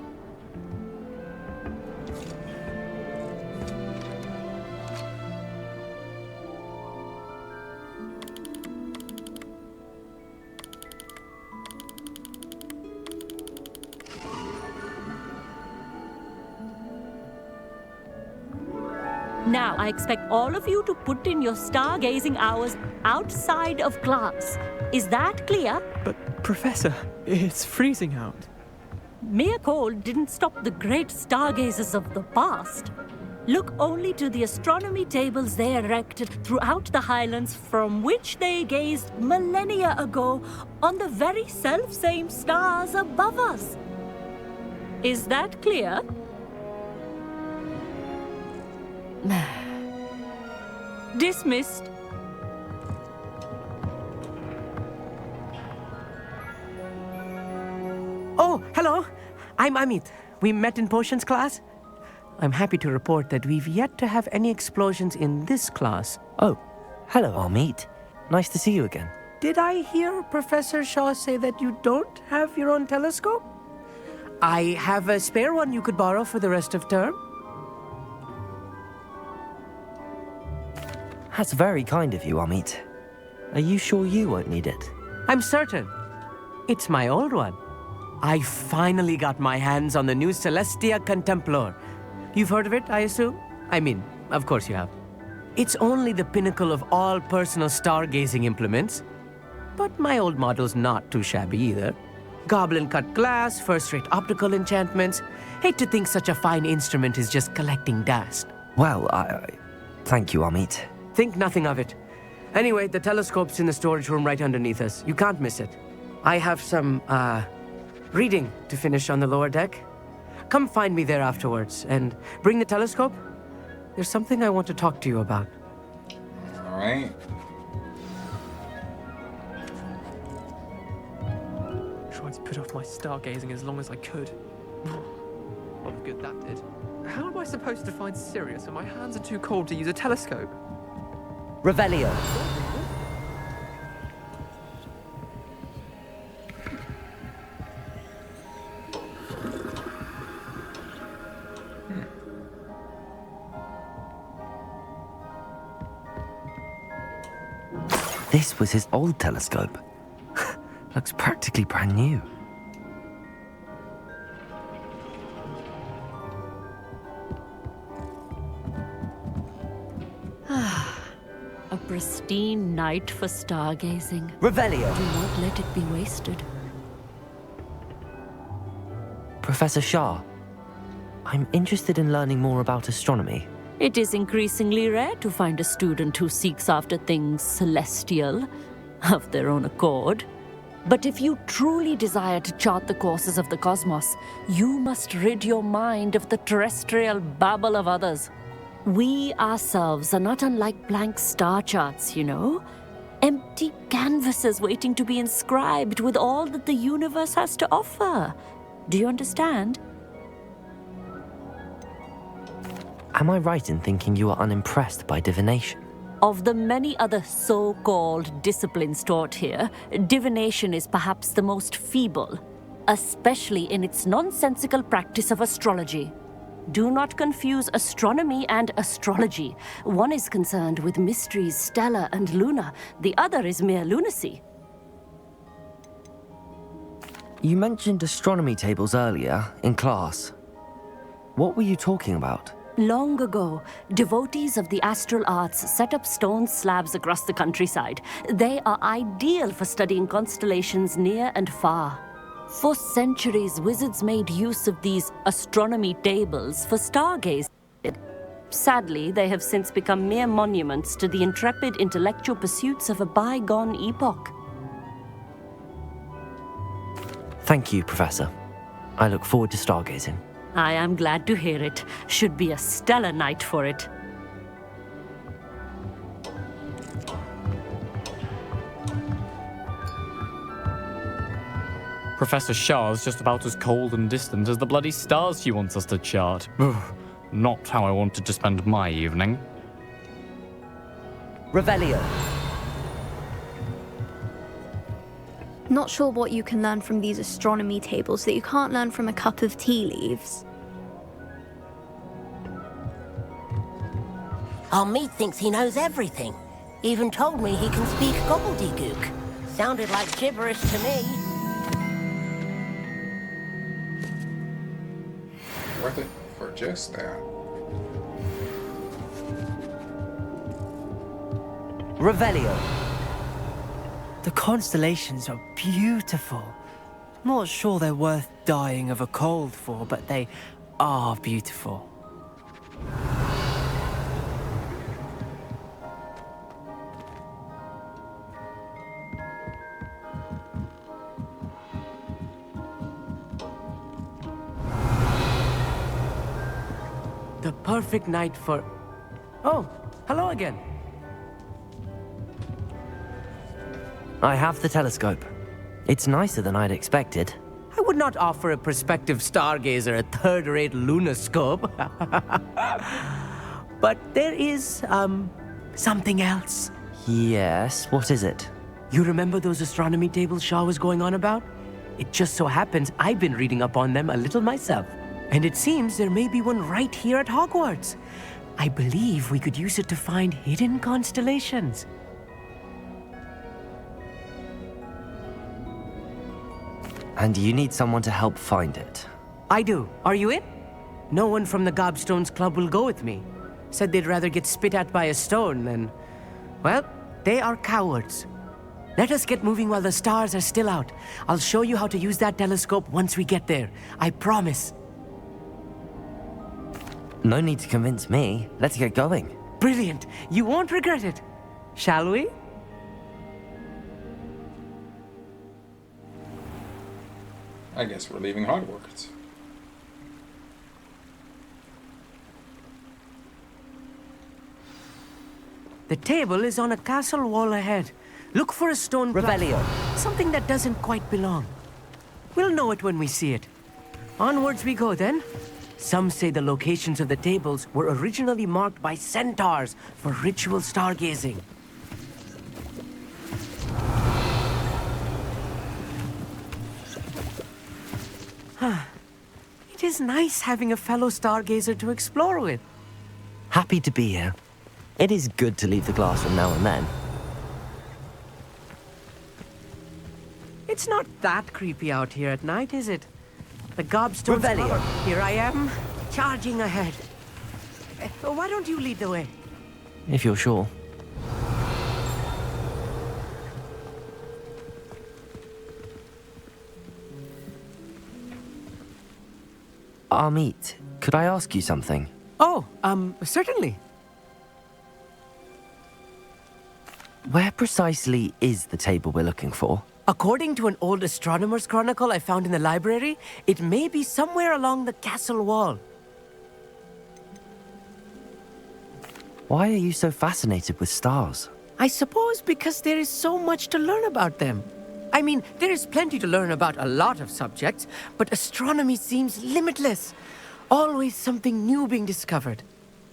Now, I expect all of you to put in your stargazing hours outside of class. Is that clear? But, Professor, it's freezing out. Mere cold didn't stop the great stargazers of the past. Look only to the astronomy tables they erected throughout the highlands from which they gazed millennia ago on the very self-same stars above us. Is that clear? Dismissed. Oh, hello. I'm Amit. We met in potions class. I'm happy to report that we've yet to have any explosions in this class. Oh, hello, Amit. Nice to see you again. Did I hear Professor Shaw say that you don't have your own telescope? I have a spare one you could borrow for the rest of term. That's very kind of you, Amit. Are you sure you won't need it? I'm certain. It's my old one. I finally got my hands on the new Celestia Contemplar. You've heard of it, I assume? I mean, of course you have. It's only the pinnacle of all personal stargazing implements. But my old model's not too shabby either. Goblin-cut glass, first-rate optical enchantments. Hate to think such a fine instrument is just collecting dust. Well, thank you, Amit. Think nothing of it. Anyway, the telescope's in the storage room right underneath us. You can't miss it. I have some, reading to finish on the lower deck. Come find me there afterwards, and bring the telescope. There's something I want to talk to you about. All right. Tried to put off my stargazing as long as I could. What good that did. How am I supposed to find Sirius when my hands are too cold to use a telescope? Revelio. This was his old telescope. Looks practically brand new. A pristine night for stargazing. Revelio. Do not let it be wasted. Professor Shah, I'm interested in learning more about astronomy. It is increasingly rare to find a student who seeks after things celestial, of their own accord. But if you truly desire to chart the courses of the cosmos, you must rid your mind of the terrestrial babble of others. We ourselves are not unlike blank star charts, you know? Empty canvases waiting to be inscribed with all that the universe has to offer. Do you understand? Am I right in thinking you are unimpressed by divination? Of the many other so-called disciplines taught here, divination is perhaps the most feeble, especially in its nonsensical practice of astrology. Do not confuse astronomy and astrology. One is concerned with mysteries stellar and lunar, the other is mere lunacy. You mentioned astronomy tables earlier, in class. What were you talking about? Long ago, devotees of the astral arts set up stone slabs across the countryside. They are ideal for studying constellations near and far. For centuries, wizards made use of these astronomy tables for stargazing. Sadly, they have since become mere monuments to the intrepid intellectual pursuits of a bygone epoch. Thank you, Professor. I look forward to stargazing. I am glad to hear it. Should be a stellar night for it. Professor Shah's just about as cold and distant as the bloody stars she wants us to chart. Not how I wanted to spend my evening. Revelio. Not sure what you can learn from these astronomy tables that you can't learn from a cup of tea leaves. Our meat thinks he knows everything. Even told me he can speak gobbledygook. Sounded like gibberish to me. Worth it for just that. Revelio. The constellations are beautiful. Not sure they're worth dying of a cold for, but they are beautiful. The perfect night for... Oh, hello again. I have the telescope. It's nicer than I'd expected. I would not offer a prospective stargazer a third-rate lunoscope. But there is, something else. Yes, what is it? You remember those astronomy tables Shah was going on about? It just so happens I've been reading up on them a little myself. And it seems there may be one right here at Hogwarts. I believe we could use it to find hidden constellations. And you need someone to help find it. I do. Are you in? No one from the Gobstones Club will go with me. Said they'd rather get spit at by a stone than... Well, they are cowards. Let us get moving while the stars are still out. I'll show you how to use that telescope once we get there. I promise. No need to convince me. Let's get going. Brilliant. You won't regret it. Shall we? I guess we're leaving Hogwarts. The table is on a castle wall ahead. Look for a stone Revelio. Something that doesn't quite belong. We'll know it when we see it. Onwards we go then. Some say the locations of the tables were originally marked by centaurs for ritual stargazing. It is nice having a fellow stargazer to explore with. Happy to be here. It is good to leave the classroom now and then. It's not that creepy out here at night, is it? The gobstone's covered. Here I am, charging ahead. Why don't you lead the way? If you're sure. Amit, could I ask you something? Oh, certainly. Where precisely is the table we're looking for? According to an old astronomer's chronicle I found in the library, it may be somewhere along the castle wall. Why are you so fascinated with stars? I suppose because there is so much to learn about them. I mean, there is plenty to learn about a lot of subjects, but astronomy seems limitless. Always something new being discovered.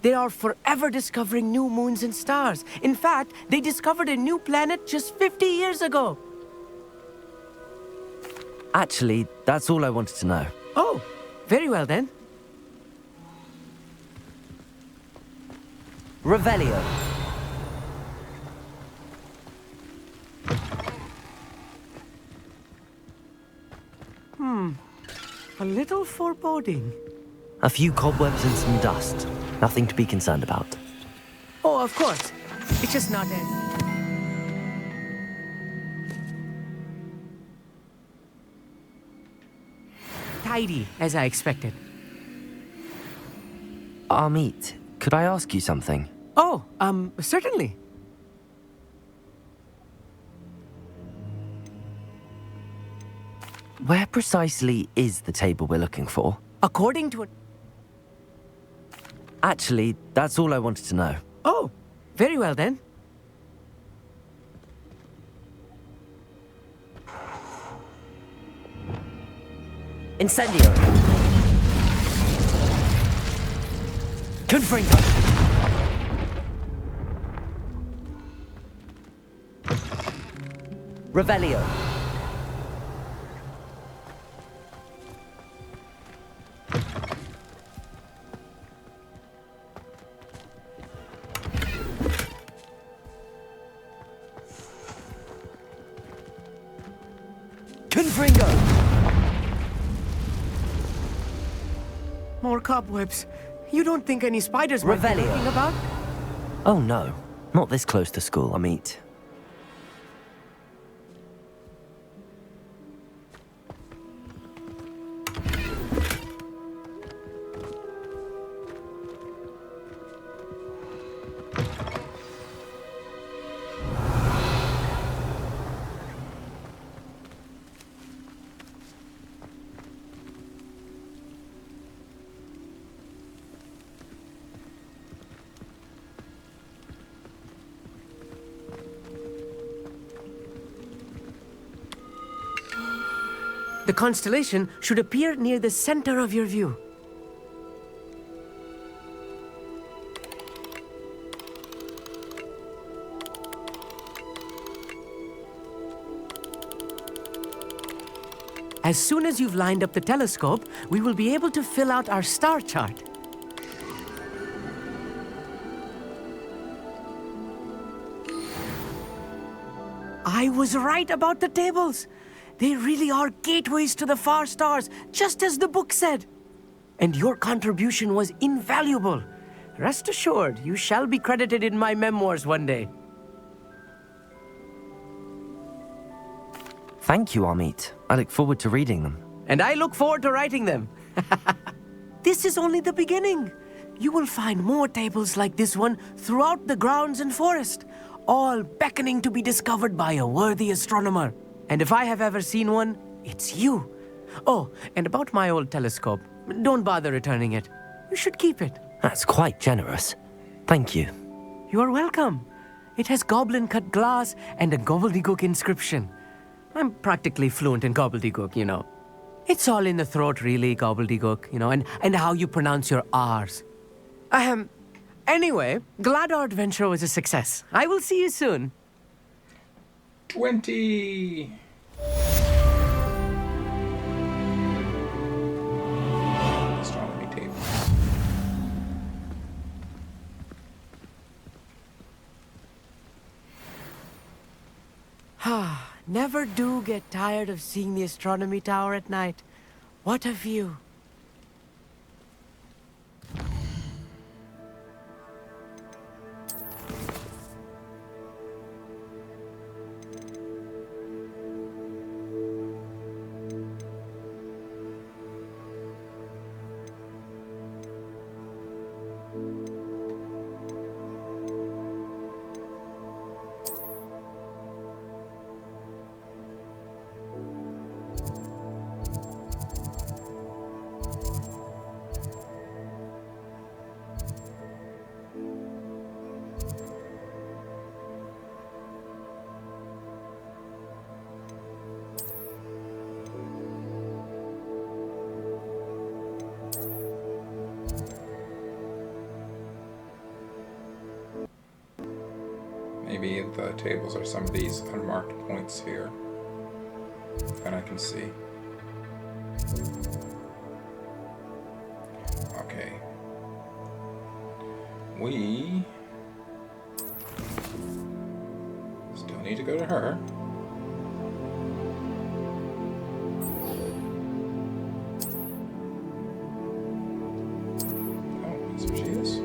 They are forever discovering new moons and stars. In fact, they discovered a new planet just 50 years ago. Actually, that's all I wanted to know. Oh, very well then. Revelio. A little foreboding. A few cobwebs and some dust. Nothing to be concerned about. Oh, of course. It's just not as... tidy as I expected. Amit, could I ask you something? Oh, certainly. Where precisely is the table we're looking for? According to... Actually, that's all I wanted to know. Oh, very well then. Incendio. Confringo. Revelio. Confringo. More cobwebs. You don't think any spiders might be lurking about? Oh no, not this close to school, Amit. The constellation should appear near the center of your view. As soon as you've lined up the telescope, we will be able to fill out our star chart. I was right about the tables. They really are gateways to the far stars, just as the book said. And your contribution was invaluable. Rest assured, you shall be credited in my memoirs one day. Thank you, Amit. I look forward to reading them. And I look forward to writing them. This is only the beginning. You will find more tables like this one throughout the grounds and forest, all beckoning to be discovered by a worthy astronomer. And if I have ever seen one, it's you. Oh, and about my old telescope, don't bother returning it. You should keep it. That's quite generous. Thank you. You are welcome. It has goblin-cut glass and a gobbledygook inscription. I'm practically fluent in gobbledygook, you know. It's all in the throat, really, gobbledygook, you know, and how you pronounce your R's. Anyway, glad our adventure was a success. I will see you soon. 20! Astronomy table. Never do get tired of seeing the astronomy tower at night. What a view. Maybe the tables are some of these unmarked points here that I can see. Okay. We still need to go to her. Oh, that's where she is.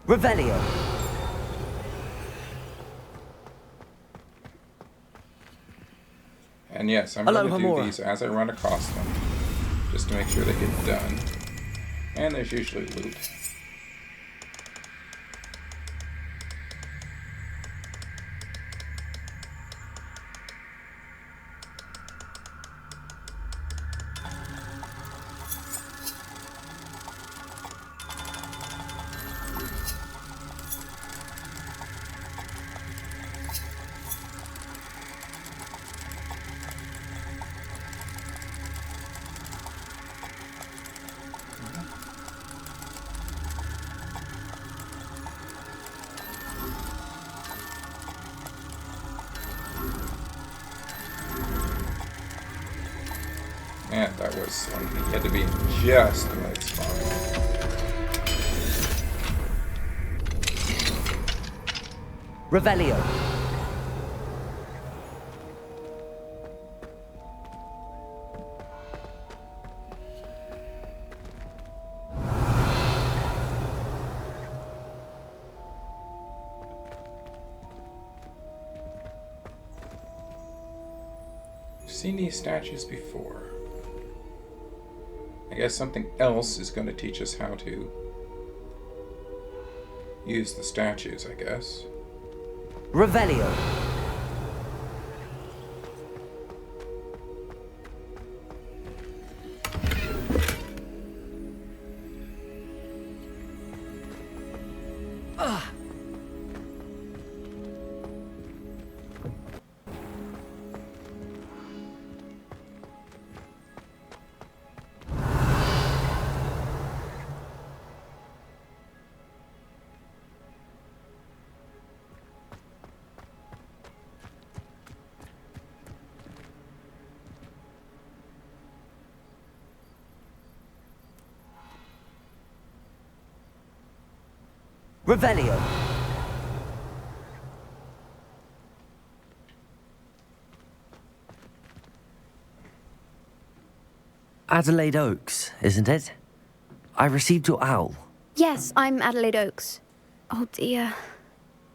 Revelio. And yes, I'm going to do these as I run across them, just to make sure they get done. And there's usually loot. Man, that was one. He had to be in just the right spot. Revelio. I've seen these statues before. I guess something else is going to teach us how to use the statues, I guess. Revelio. Revelio. Adelaide Oaks, isn't it? I received your owl. Yes, I'm Adelaide Oaks. Oh dear.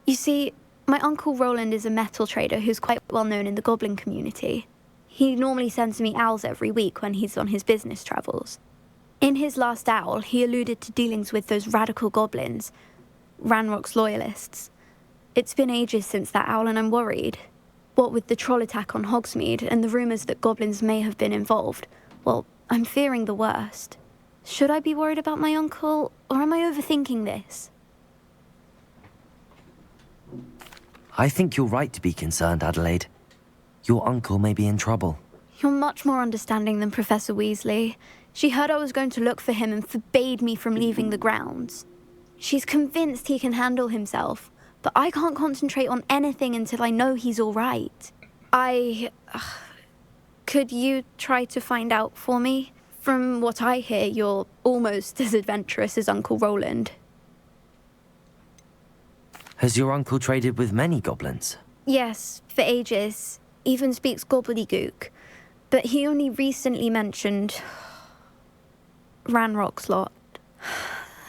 You see, my uncle Rowland is a metal trader who's quite well known in the goblin community. He normally sends me owls every week when he's on his business travels. In his last owl, he alluded to dealings with those radical goblins, Ranrock's loyalists. It's been ages since that owl, and I'm worried. What with the troll attack on Hogsmeade and the rumours that goblins may have been involved, well, I'm fearing the worst. Should I be worried about my uncle, or am I overthinking this? I think you're right to be concerned, Adelaide. Your uncle may be in trouble. You're much more understanding than Professor Weasley. She heard I was going to look for him and forbade me from leaving the grounds. She's convinced he can handle himself, but I can't concentrate on anything until I know he's all right. Could you try to find out for me? From what I hear, you're almost as adventurous as Uncle Rowland. Has your uncle traded with many goblins? Yes, for ages. Even speaks gobbledygook. But he only recently mentioned Ranrock's lot,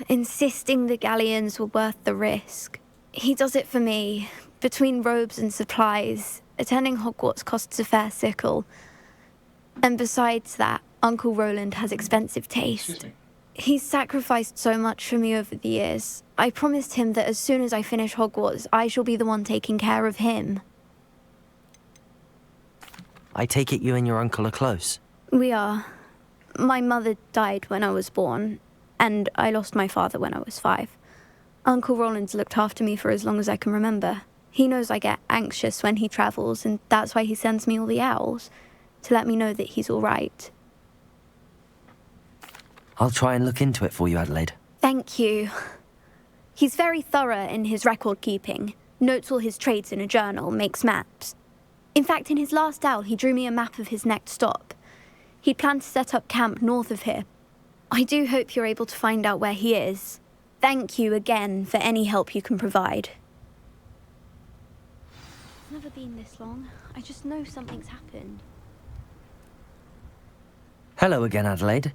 insisting the galleons were worth the risk. He does it for me. Between robes and supplies, attending Hogwarts costs a fair sickle. And besides that, Uncle Rowland has expensive taste. He's sacrificed so much for me over the years. I promised him that as soon as I finish Hogwarts, I shall be the one taking care of him. I take it you and your uncle are close? We are. My mother died when I was born, and I lost my father when I was 5. Uncle Rowland's looked after me for as long as I can remember. He knows I get anxious when he travels, and that's why he sends me all the owls, to let me know that he's all right. I'll try and look into it for you, Adelaide. Thank you. He's very thorough in his record keeping, notes all his trades in a journal, makes maps. In fact, in his last owl, he drew me a map of his next stop. He'd planned to set up camp north of here. I do hope you're able to find out where he is. Thank you again for any help you can provide. It's never been this long. I just know something's happened. Hello again, Adelaide.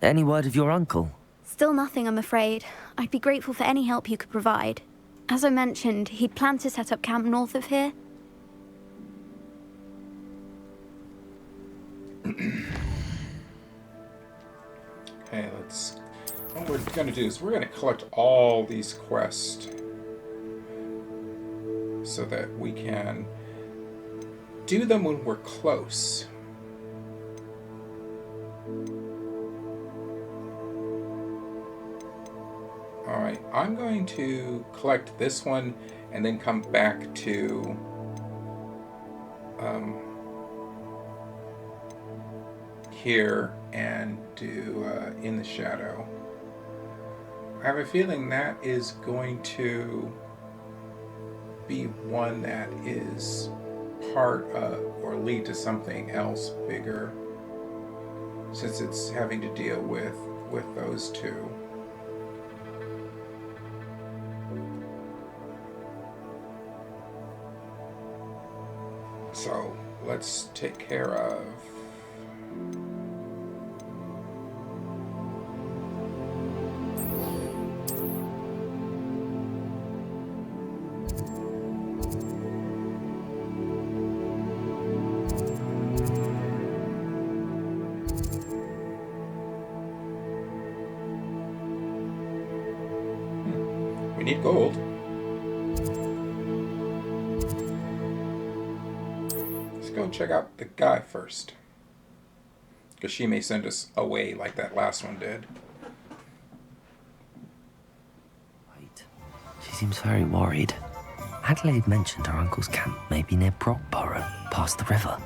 Any word of your uncle? Still nothing, I'm afraid. I'd be grateful for any help you could provide. As I mentioned, he'd planned to set up camp north of here. Okay, what we're going to do is we're going to collect all these quests so that we can do them when we're close. Alright, I'm going to collect this one and then come back to here and do In the Shadow. I have a feeling that is going to be one that is part of or lead to something else bigger, since it's having to deal with those two. So let's take care of we need gold. Go check out the guy first, because she may send us away like that last one did. Wait, she seems very worried. Adelaide mentioned her uncle's camp may be near Brockborough, past the river.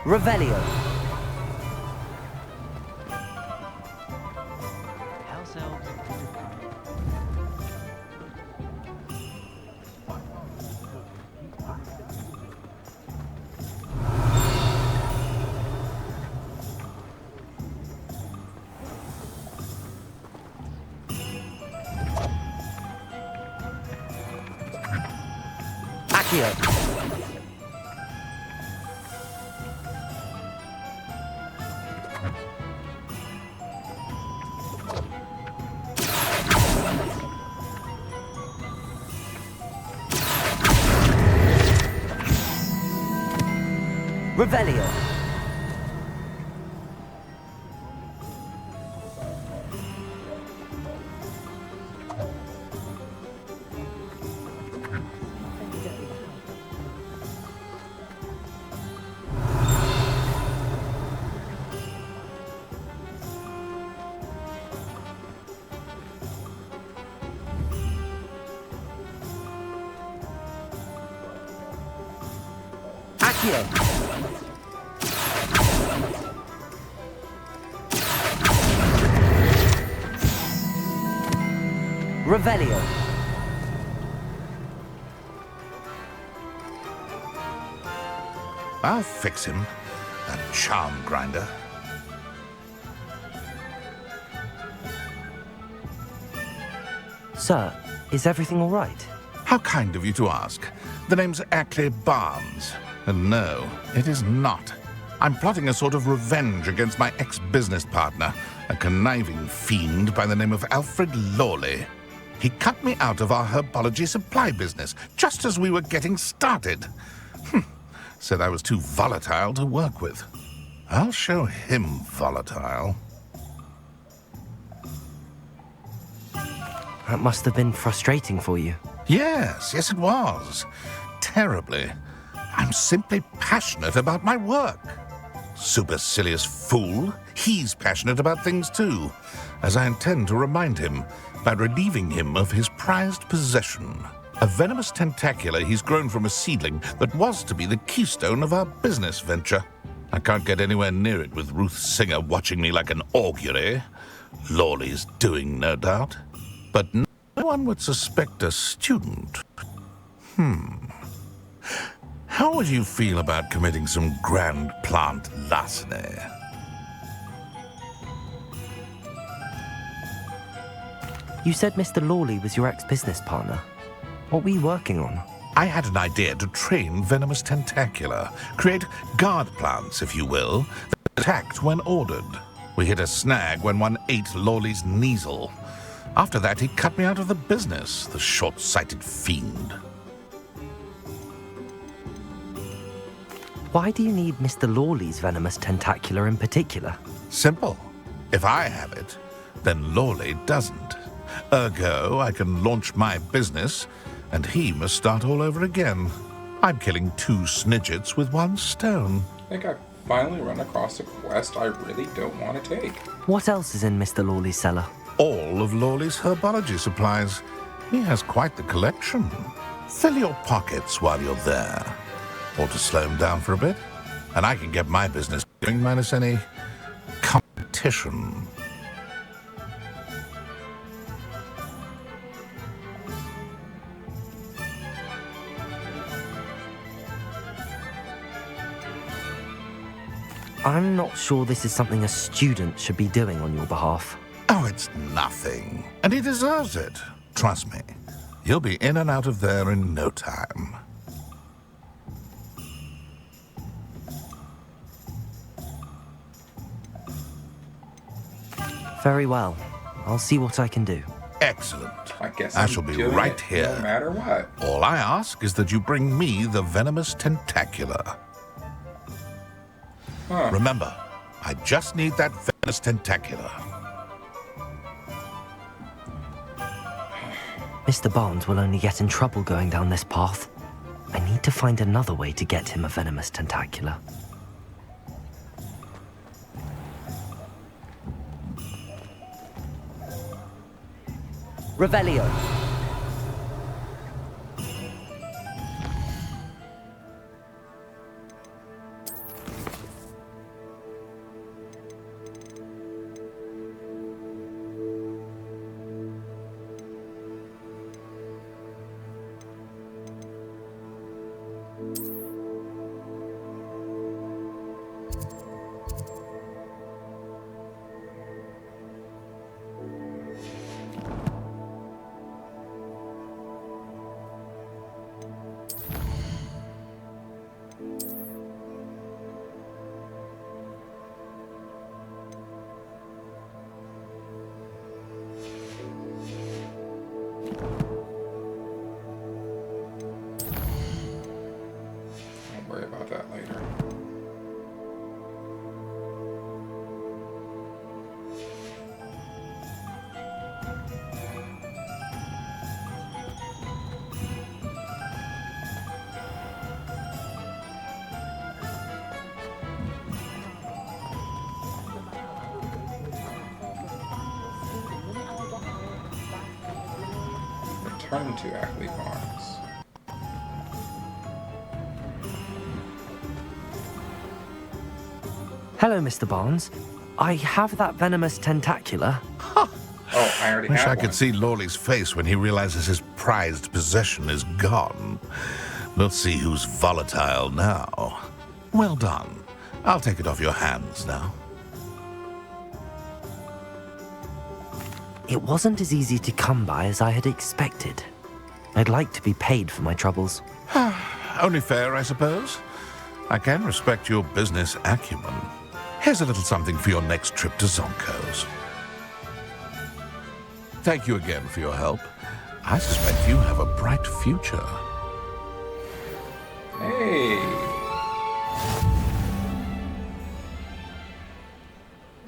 Revelio. Accio. Revelio. Accio. Revelio. I'll fix him, that charm grinder. Sir, is everything all right? How kind of you to ask. The name's Ackley Barnes. And no, it is not. I'm plotting a sort of revenge against my ex-business partner, a conniving fiend by the name of Alfred Lawley. He cut me out of our herbology supply business just as we were getting started. Said I was too volatile to work with. I'll show him volatile. That must have been frustrating for you. Yes, it was. Terribly. I'm simply passionate about my work. Supercilious fool. He's passionate about things too, as I intend to remind him by relieving him of his prized possession. A venomous tentacula he's grown from a seedling that was to be the keystone of our business venture. I can't get anywhere near it with Ruth Singer watching me like an augury. Lawley's doing, no doubt. But no one would suspect a student. How would you feel about committing some grand plant larceny? You said Mr. Lawley was your ex-business partner. What were you working on? I had an idea to train venomous tentacula, create guard plants, if you will, that attacked when ordered. We hit a snag when one ate Lawley's Kneasel. After that, he cut me out of the business, the short-sighted fiend. Why do you need Mr. Lawley's venomous tentacula in particular? Simple. If I have it, then Lawley doesn't. Ergo, I can launch my business, and he must start all over again. I'm killing 2 snidgets with 1 stone. I think I've finally run across a quest I really don't want to take. What else is in Mr. Lawley's cellar? All of Lawley's herbology supplies. He has quite the collection. Fill your pockets while you're there. Or to slow him down for a bit. And I can get my business going minus any competition. I'm not sure this is something a student should be doing on your behalf. Oh, it's nothing. And he deserves it. Trust me. He'll be in and out of there in no time. Very well. I'll see what I can do. Excellent. I guess I shall be right here. No matter what. All I ask is that you bring me the venomous tentacula. Remember, I just need that venomous tentacula. Mr. Barnes will only get in trouble going down this path. I need to find another way to get him a venomous tentacula. Revelio. return to Ackley Barnes. Hello, Mr. Barnes. I have that venomous tentacula. Oh, I already Wish have I one. could see Lawley's face when he realizes his prized possession is gone. We'll see who's volatile now. Well done. I'll take it off your hands now. It wasn't as easy to come by as I had expected. I'd like to be paid for my troubles. Only fair, I suppose. I can respect your business acumen. Here's a little something for your next trip to Zonko's. Thank you again for your help. I suspect you have a bright future. Hey!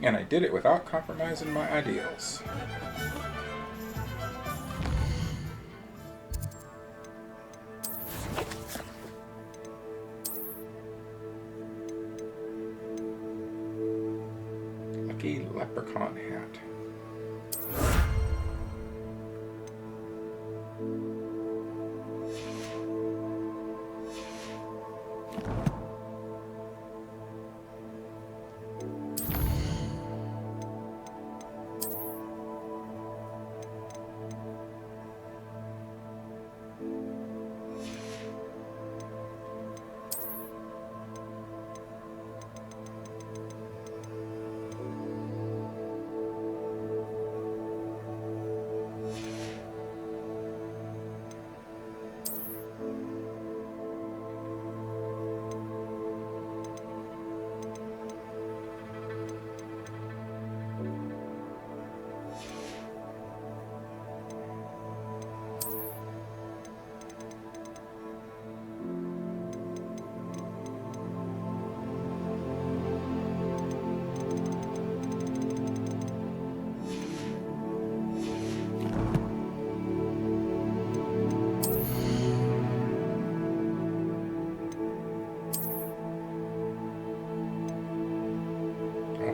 And I did it without compromising my ideals. Lucky leprechaun hat.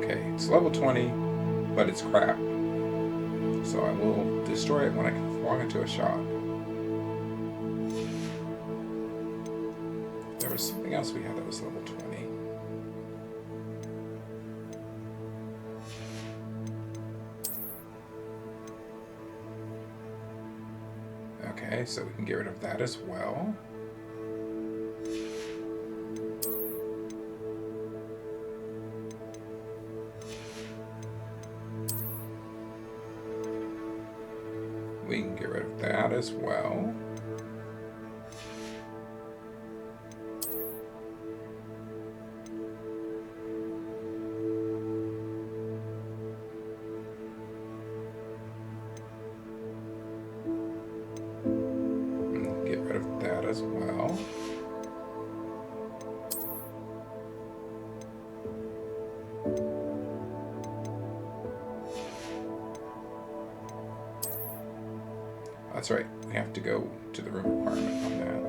Okay, it's level 20, but it's crap. So I will destroy it when I walk into a shot. There was something else we had that was level 20. Okay, so we can get rid of that as well. We can get rid of that as well. And get rid of that as well. That's right, we have to go to the room requirement on that.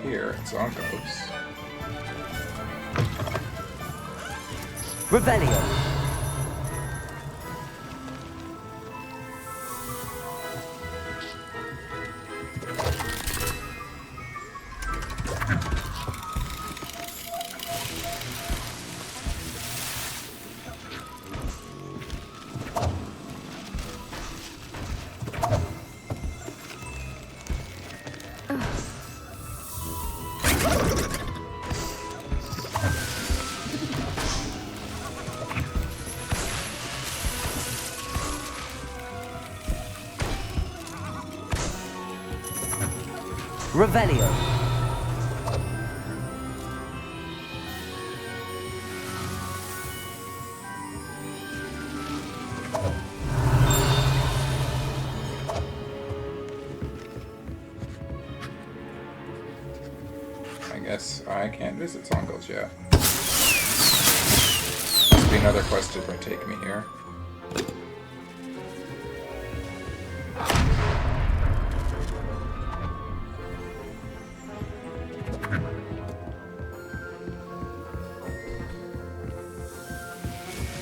Here at Zonko's. Revelio. Revelio. guess I can't visit Zongos yet. Must be another quest to take me here.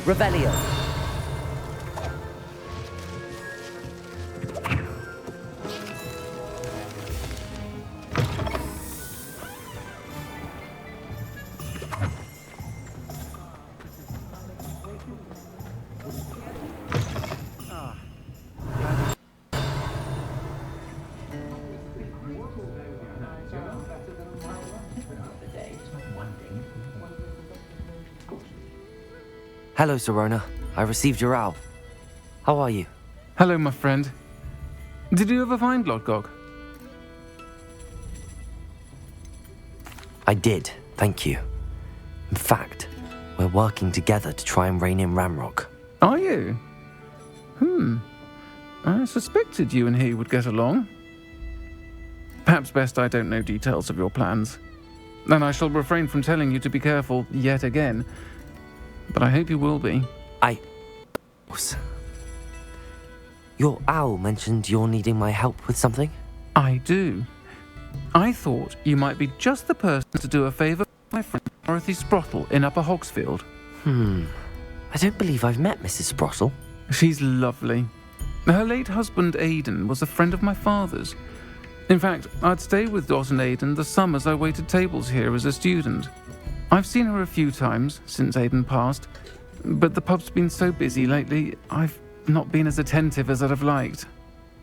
Revelio. Hello, Serona. I received your owl. How are you? Hello, my friend. Did you ever find Lodgok? I did, thank you. In fact, we're working together to try and rein in Ramrock. Are you? I suspected you and he would get along. Perhaps best I don't know details of your plans. And I shall refrain from telling you to be careful yet again. But I hope you will be. Your owl mentioned you're needing my help with something? I do. I thought you might be just the person to do a favour for my friend Dorothy Sprottle in Upper Hogsfield. I don't believe I've met Mrs. Sprottle. She's lovely. Her late husband Aidan was a friend of my father's. In fact, I'd stay with Dot and Aidan the summers I waited tables here as a student. I've seen her a few times since Aidan passed, but the pub's been so busy lately, I've not been as attentive as I'd have liked.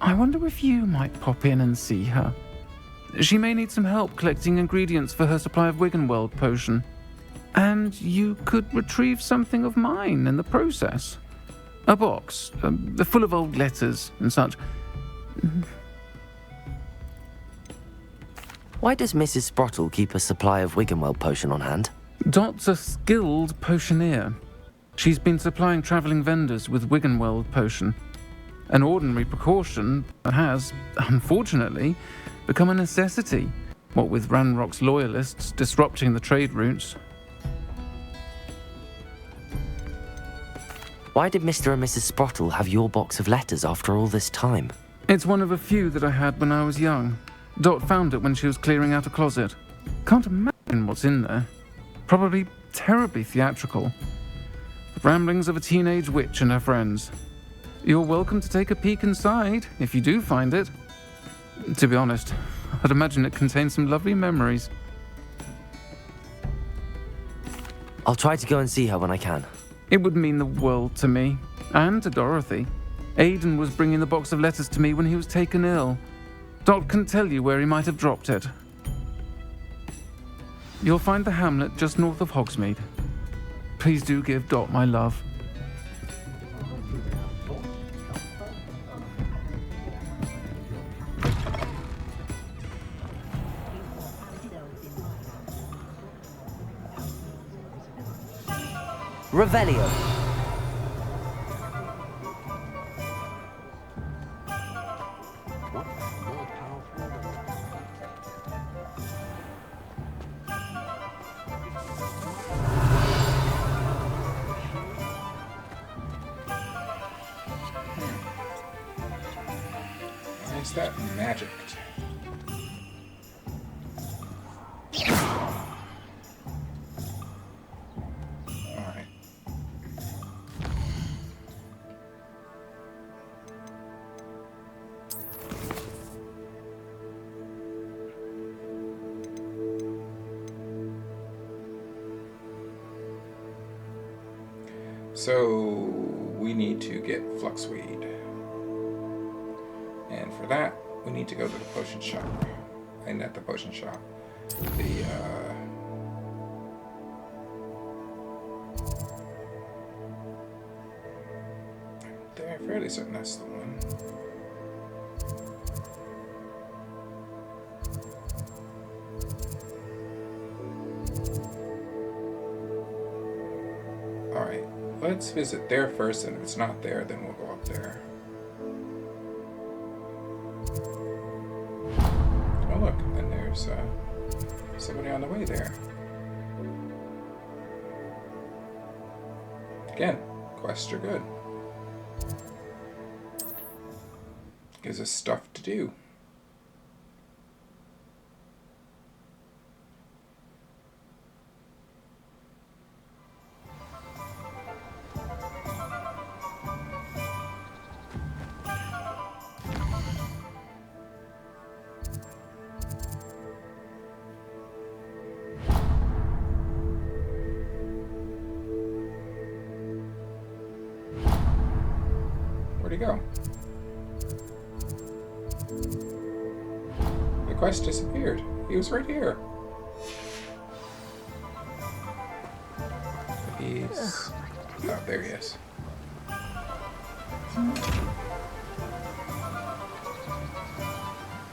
I wonder if you might pop in and see her. She may need some help collecting ingredients for her supply of Wiggenweld potion. And you could retrieve something of mine in the process. A box, full of old letters and such. Why does Mrs. Sprottle keep a supply of Wiggenweld potion on hand? Dot's a skilled potioneer. She's been supplying travelling vendors with Wiggenweld potion. An ordinary precaution that has, unfortunately, become a necessity, what with Ranrock's loyalists disrupting the trade routes. Why did Mr. and Mrs. Sprottle have your box of letters after all this time? It's one of a few that I had when I was young. Dot found it when she was clearing out a closet. Can't imagine what's in there. Probably terribly theatrical. The ramblings of a teenage witch and her friends. You're welcome to take a peek inside, if you do find it. To be honest, I'd imagine it contains some lovely memories. I'll try to go and see her when I can. It would mean the world to me, and to Dorothy. Aidan was bringing the box of letters to me when he was taken ill. Dot can tell you where he might have dropped it. You'll find the hamlet just north of Hogsmeade. Please do give Dot my love. Revelio. Is that magic? Alright. So we need to get Fluxweed. And for that, we need to go to the potion shop. And at the potion shop, they're fairly certain that's the one. Alright, let's visit there first, and if it's not there, then we'll go up there. Oh look, and there's Somebody on the way there. Again, quests are good. Gives us stuff to do. Where'd he go? The quest disappeared. He was right here. He's... Oh, there he is.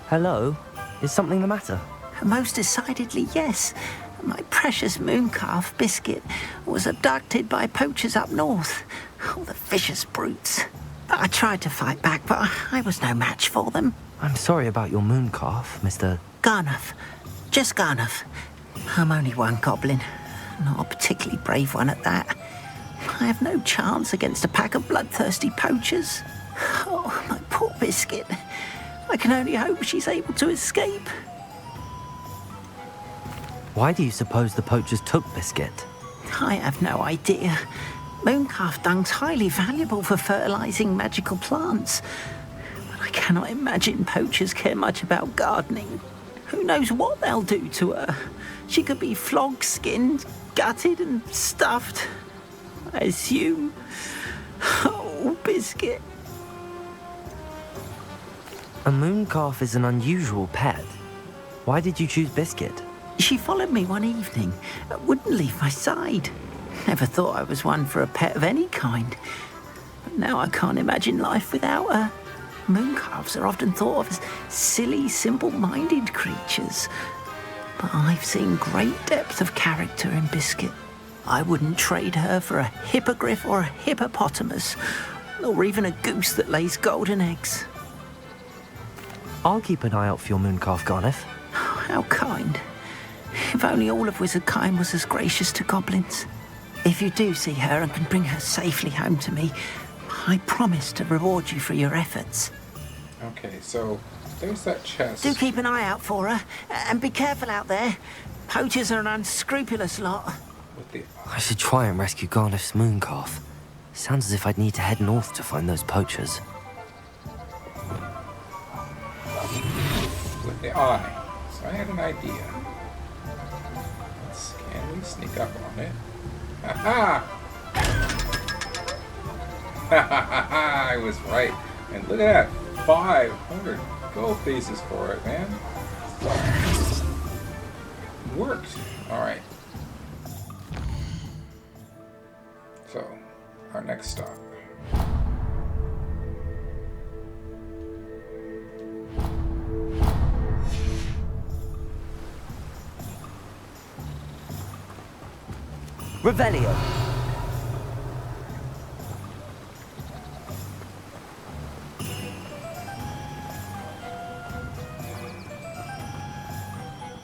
Hello? Is something the matter? Most decidedly, yes. My precious moon calf, Biscuit, was abducted by poachers up north. Oh, the vicious brutes. I tried to fight back, but I was no match for them. I'm sorry about your moon calf, Mr. Garnuff. Just Garnuff. I'm only one goblin. Not a particularly brave one at that. I have no chance against a pack of bloodthirsty poachers. Oh, my poor Biscuit. I can only hope she's able to escape. Why do you suppose the poachers took Biscuit? I have no idea. Mooncalf dung's highly valuable for fertilizing magical plants. But I cannot imagine poachers care much about gardening. Who knows what they'll do to her? She could be flogged, skinned, gutted and stuffed. I assume. Oh, Biscuit. A moon calf is an unusual pet. Why did you choose Biscuit? She followed me one evening, wouldn't leave my side. Never thought I was one for a pet of any kind. But now I can't imagine life without her. Mooncalves are often thought of as silly, simple-minded creatures. But I've seen great depth of character in Biscuit. I wouldn't trade her for a hippogriff or a hippopotamus, or even a goose that lays golden eggs. I'll keep an eye out for your moon calf, Garniff. How kind. If only all of Wizardkind was as gracious to goblins. If you do see her and can bring her safely home to me, I promise to reward you for your efforts. Okay, so there's that chest. Do keep an eye out for her, and be careful out there. Poachers are an unscrupulous lot. I should try and rescue Garniff's moon calf. Sounds as if I'd need to head north to find those poachers. With the eye. So I had an idea. Can we sneak up on it? Ha ha! I was right. And look at that. 500 gold pieces for it, man. Worked. Alright. So, our next stop. Revelio.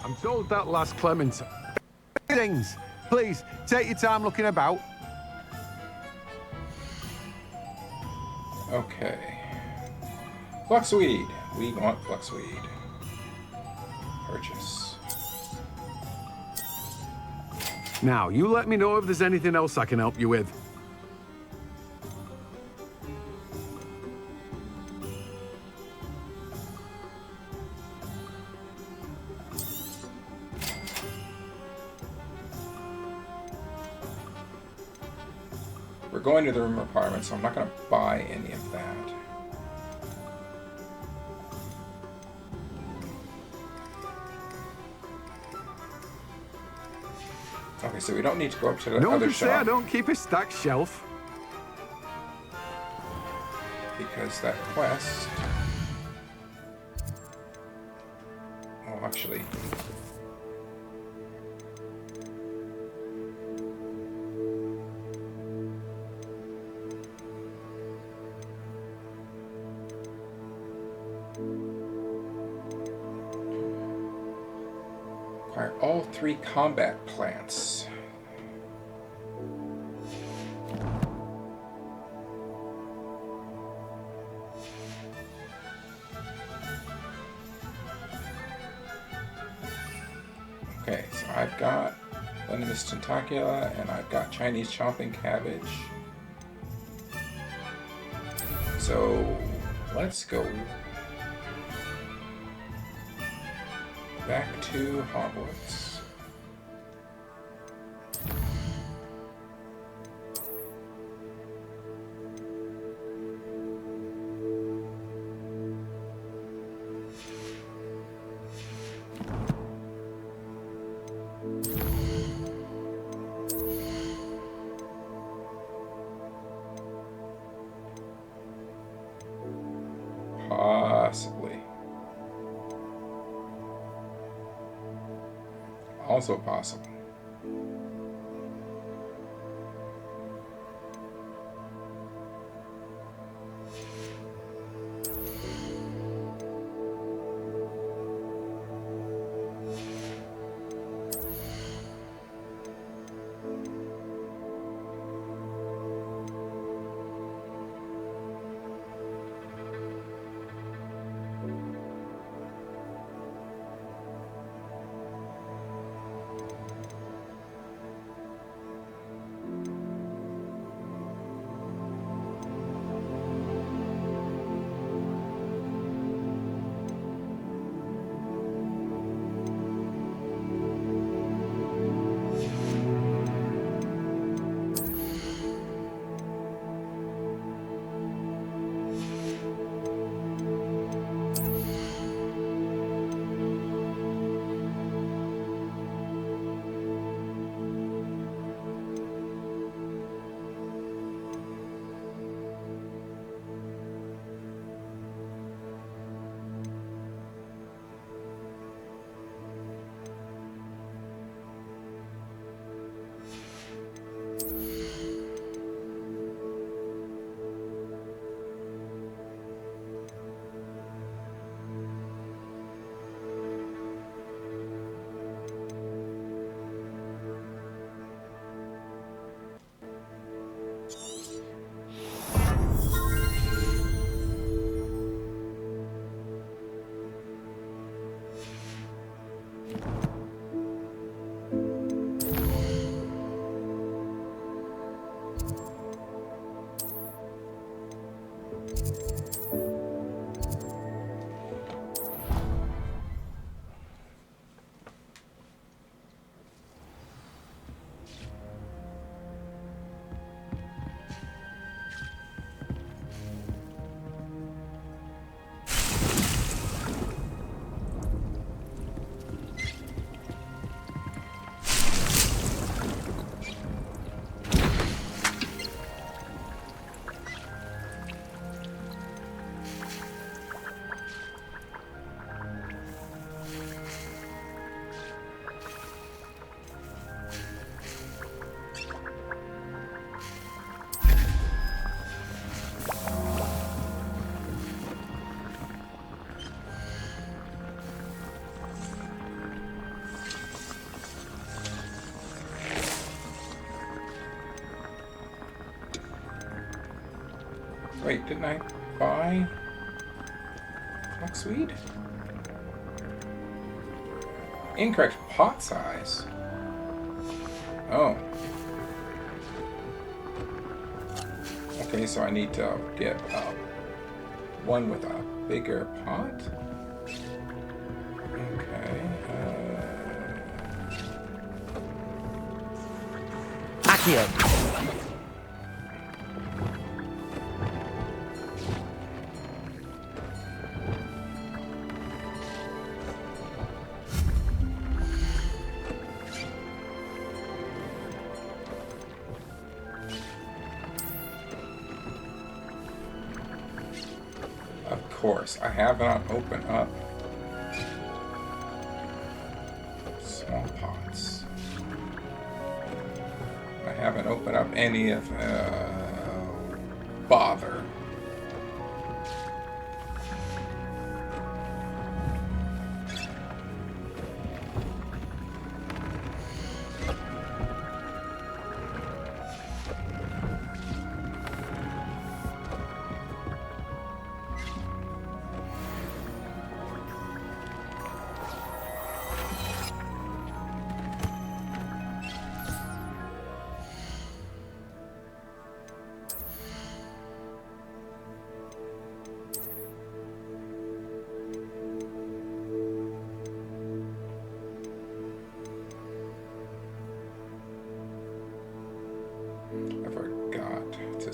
I'm told that last Clement. Things. Please, take your time looking about. Okay. Fluxweed. We want fluxweed. Purchase. Now, you let me know if there's anything else I can help you with. We're going to the room requirements, so I'm not going to buy any of that. Okay, so we don't need to go up to the No one other can say I shop don't keep a stacked shelf. because that quest. Oh, actually. Acquire all 3 combat plants. Okay, so I've got Venomous Tentacula and I've got Chinese Chomping Cabbage. So let's go back to Hogwarts. Possibly. Also possible. Wait, didn't I buy Foxweed? Incorrect pot size. Oh. Okay, so I need to get one with a bigger pot. Okay. Accio. Of course, I have not opened up small pots. I haven't opened up any of bother.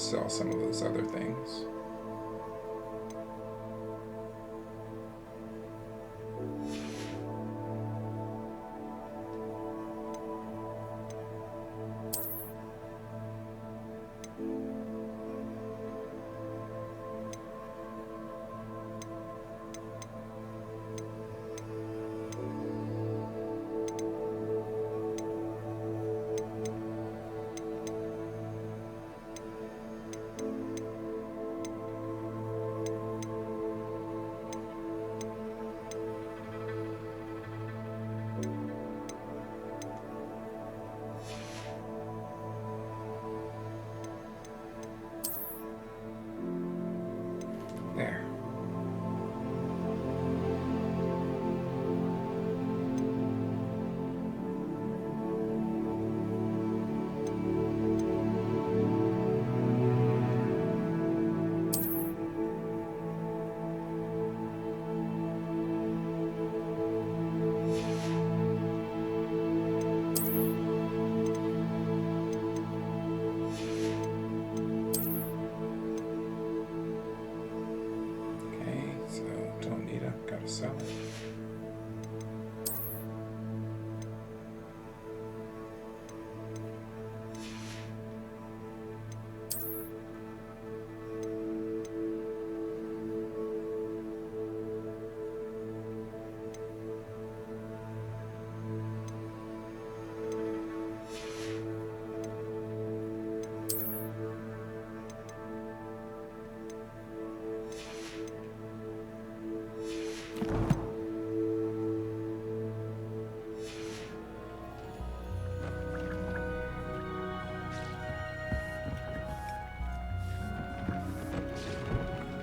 sell some of those other things. There. Gotta sell it.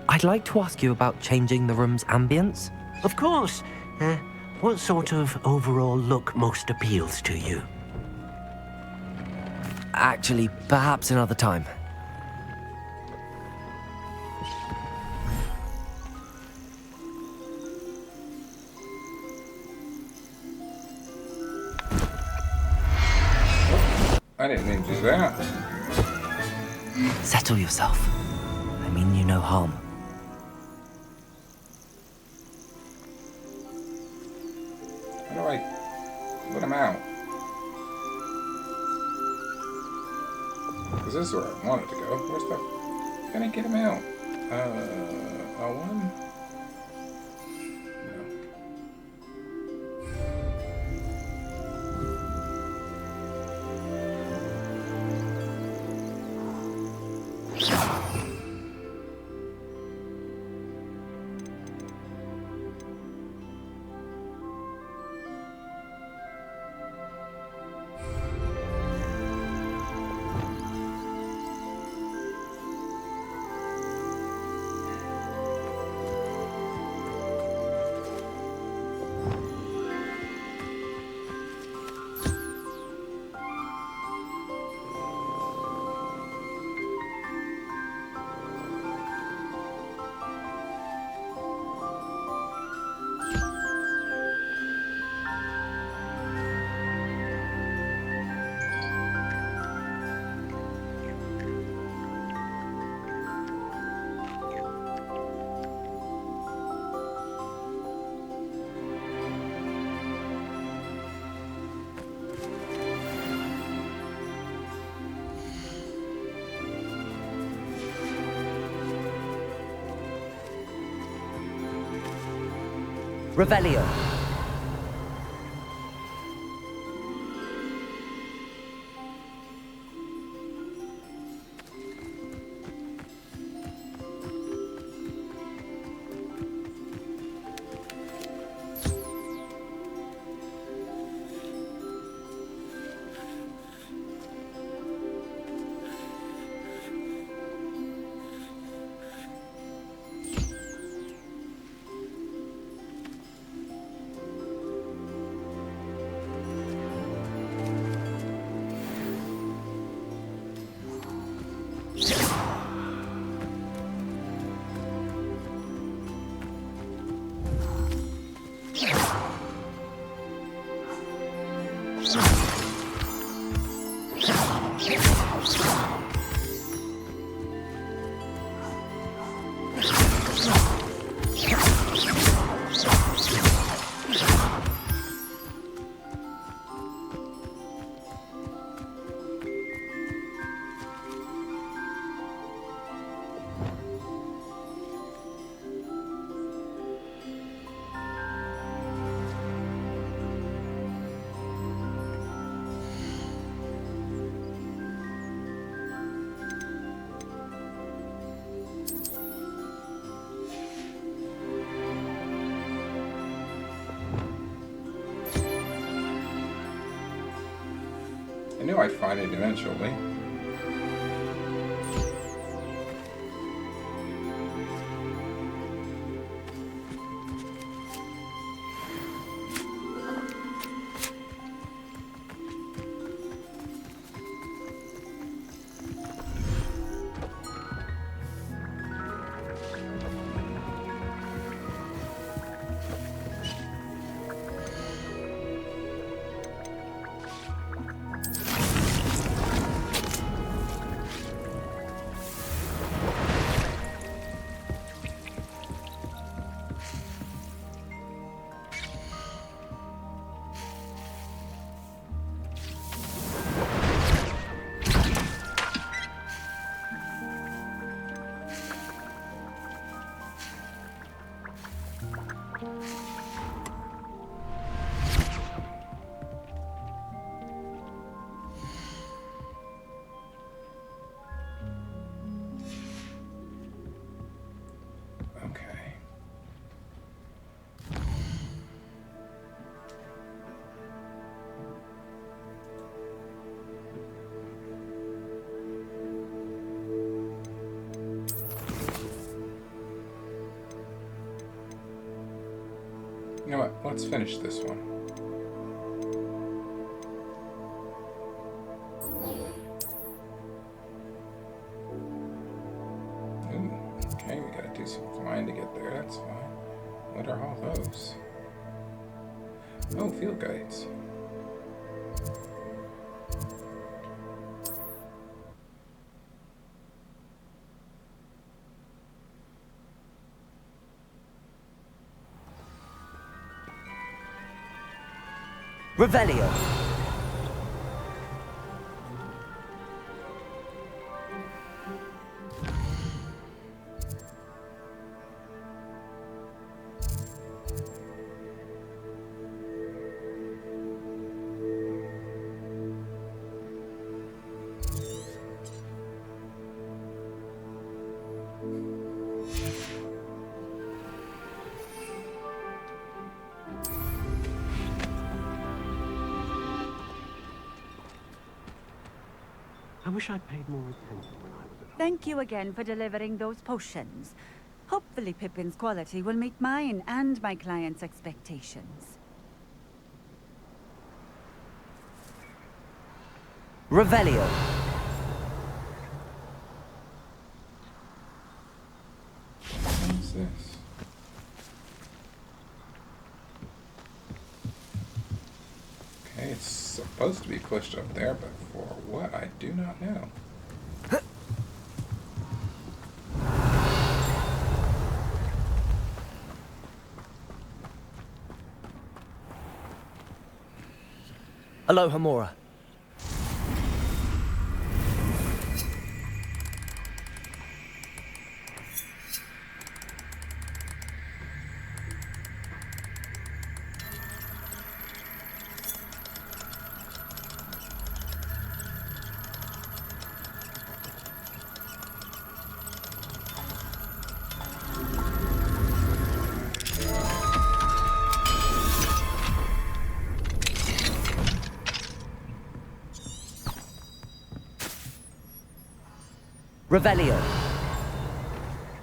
I'd like to ask you about changing the room's ambience. Of course. What sort of overall look most appeals to you? Actually, perhaps another time. I didn't mean to do that. Settle yourself. I mean you no harm. How do I let him out? Because this is where I wanted to go. Where's the... Can I get him out? L1? Revelio. knew I'd find it eventually. You know what? Let's finish this one. Ooh, okay, we gotta do some flying to get there. That's fine. What are all those? Oh, field guides. Revelio. I wish I'd paid more attention when I was at Thank you again for delivering those potions. Hopefully Pippin's quality will meet mine and my client's expectations. Revelio. What is this? Okay, it's supposed to be pushed up there, but for what, I do not know. Aloha Mora. Revelio.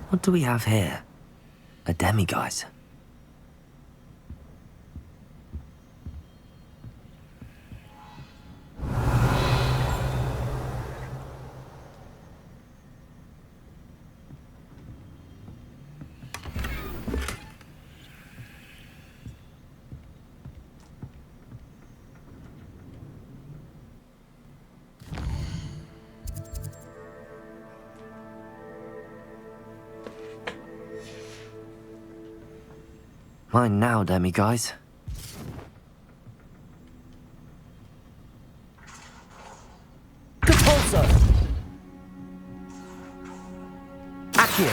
What do we have here? A demiguise. Mine now, demiguise. Compulso! Accio!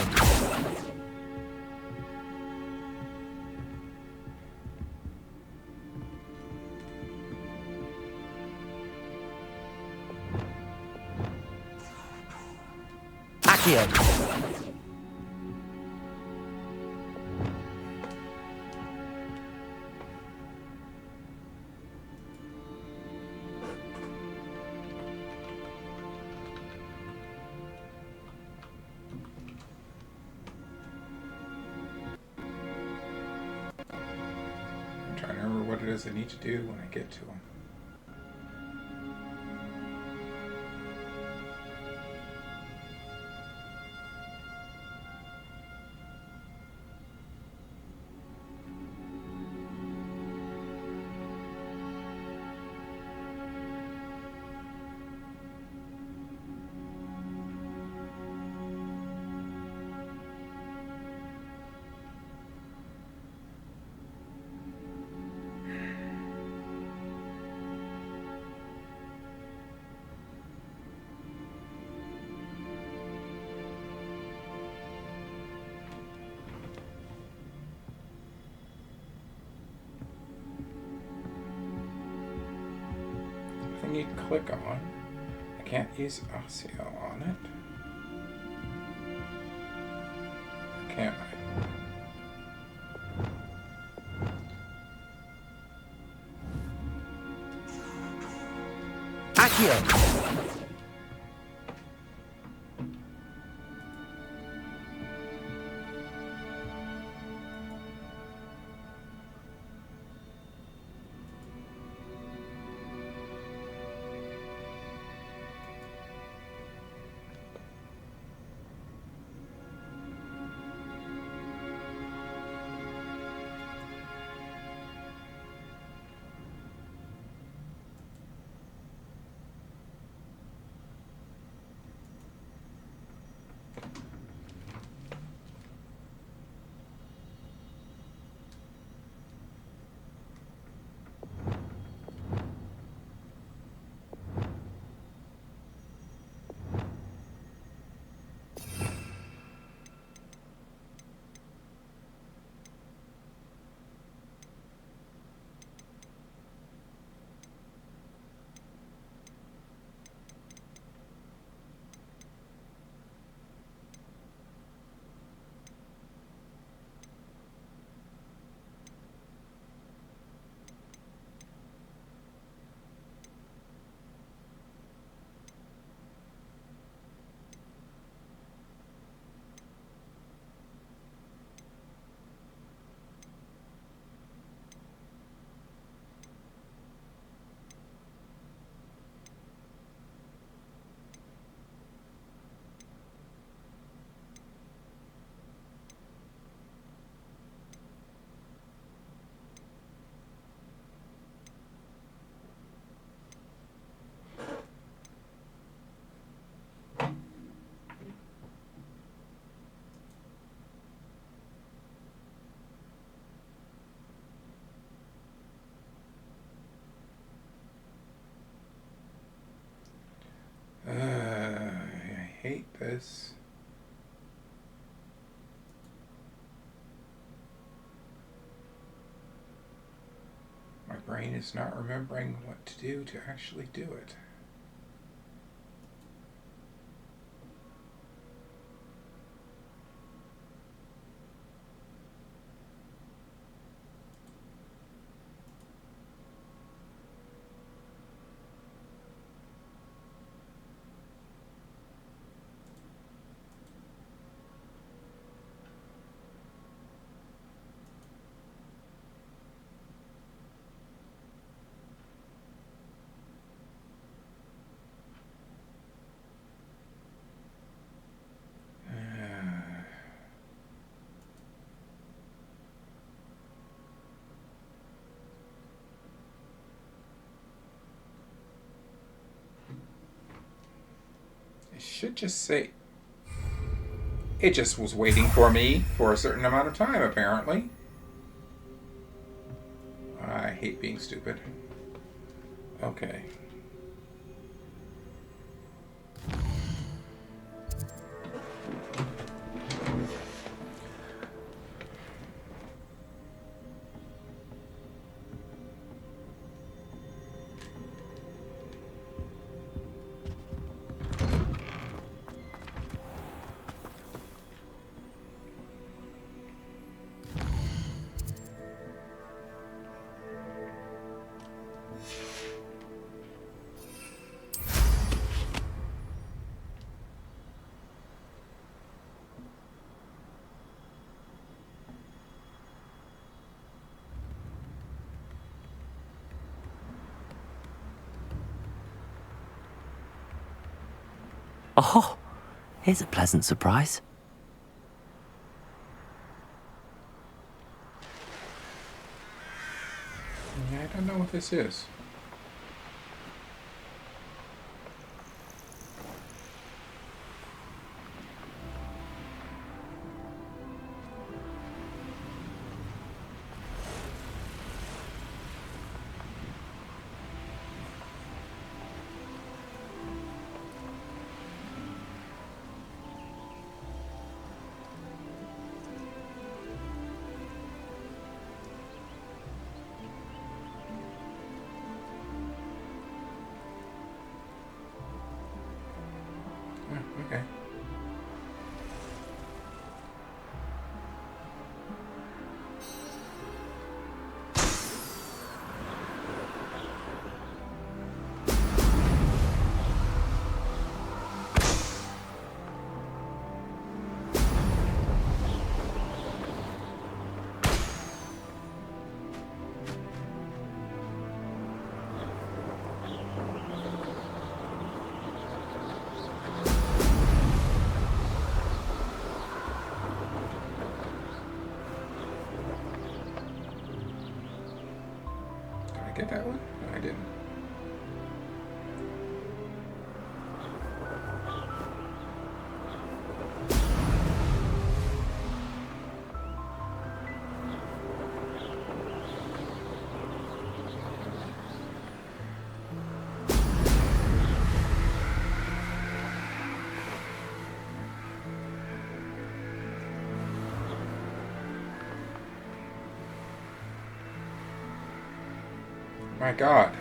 Accio! trying to remember what it is I need to do when I get to them. I need to click on. I can't use Osseo on it. Can't I? Accio! I hate this. My brain is not remembering what to do to actually do it. It should just say... It just was waiting for me for a certain amount of time, apparently. I hate being stupid. Okay. Oh, here's a pleasant surprise. Yeah, I don't know what this is. Okay. Get that one? No, I didn't. My God,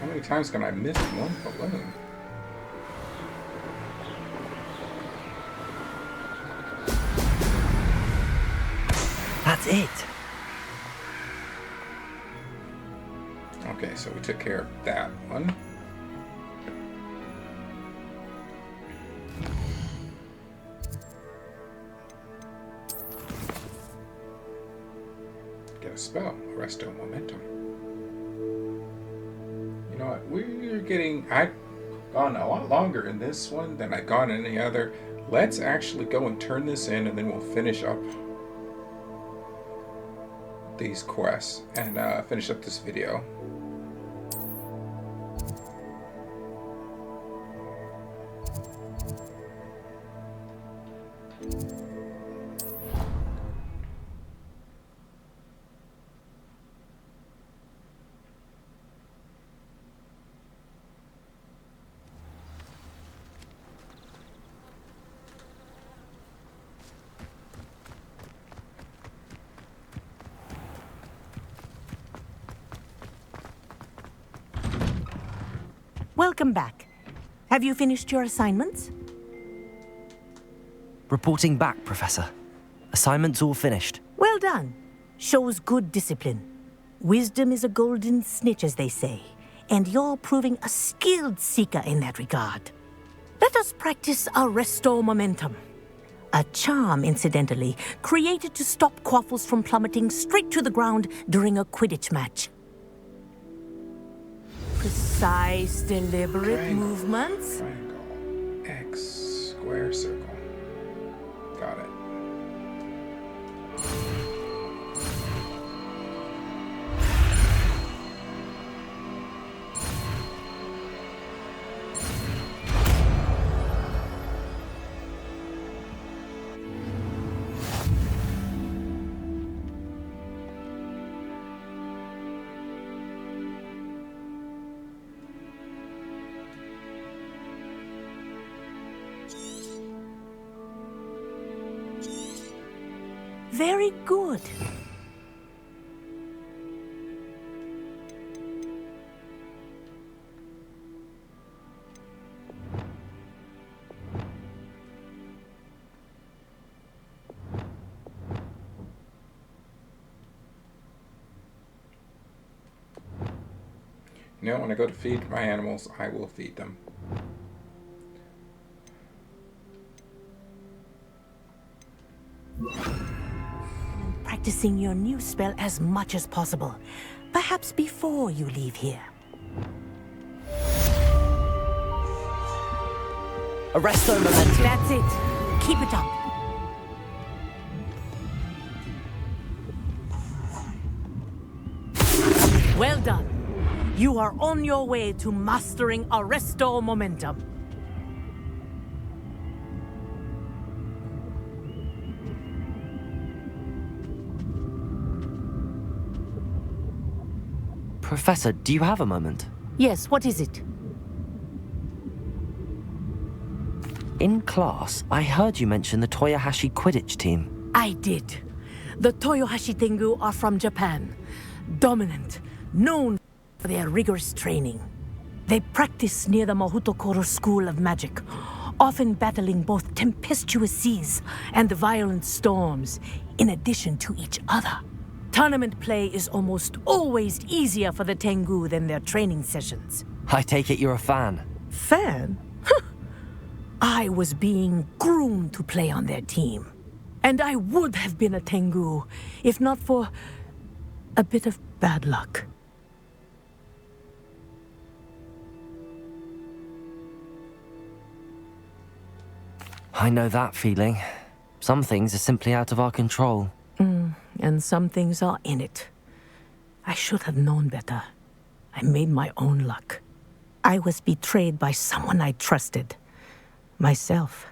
how many times can I miss one balloon? That's it. Okay, so we took care of that one. Get a spell, Arresto Momentum. You know what? I've gone a lot longer in this one than I've gone in any other. Let's actually go and turn this in, and then we'll finish up these quests and finish up this video. Welcome back. Have you finished your assignments? Reporting back, Professor. Assignments all finished. Well done. Shows good discipline. Wisdom is a golden snitch, as they say, and you're proving a skilled seeker in that regard. Let us practice Arresto Momentum. A charm, incidentally, created to stop quaffles from plummeting straight to the ground during a Quidditch match. Precise, deliberate movements. Triangle, X, square, circle. Got it. Very good. You know, when I go to feed my animals, I will feed them. Practicing your new spell as much as possible, perhaps before you leave here. Arresto momentum. That's it. Keep it up. Well done. You are on your way to mastering Arresto momentum. Professor, do you have a moment? Yes, what is it? In class, I heard you mention the Toyohashi Quidditch team. I did. The Toyohashi Tengu are from Japan. Dominant, known for their rigorous training. They practice near the Mahutokoro School of Magic, often battling both tempestuous seas and violent storms, in addition to each other. Tournament play is almost always easier for the Tengu than their training sessions. I take it you're a fan. Fan? I was being groomed to play on their team. And I would have been a Tengu, if not for a bit of bad luck. I know that feeling. Some things are simply out of our control. And some things are in it. I should have known better. I made my own luck. I was betrayed by someone I trusted. Myself.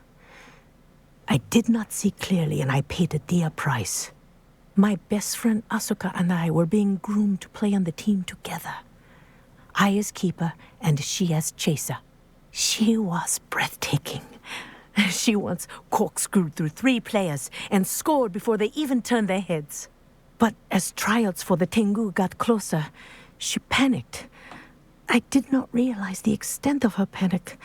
I did not see clearly, and I paid a dear price. My best friend Asuka and I were being groomed to play on the team together. I as keeper, and she as chaser. She was breathtaking. She once corkscrewed through 3 players and scored before they even turned their heads. But as tryouts for the Tengu got closer, she panicked. I did not realize the extent of her panic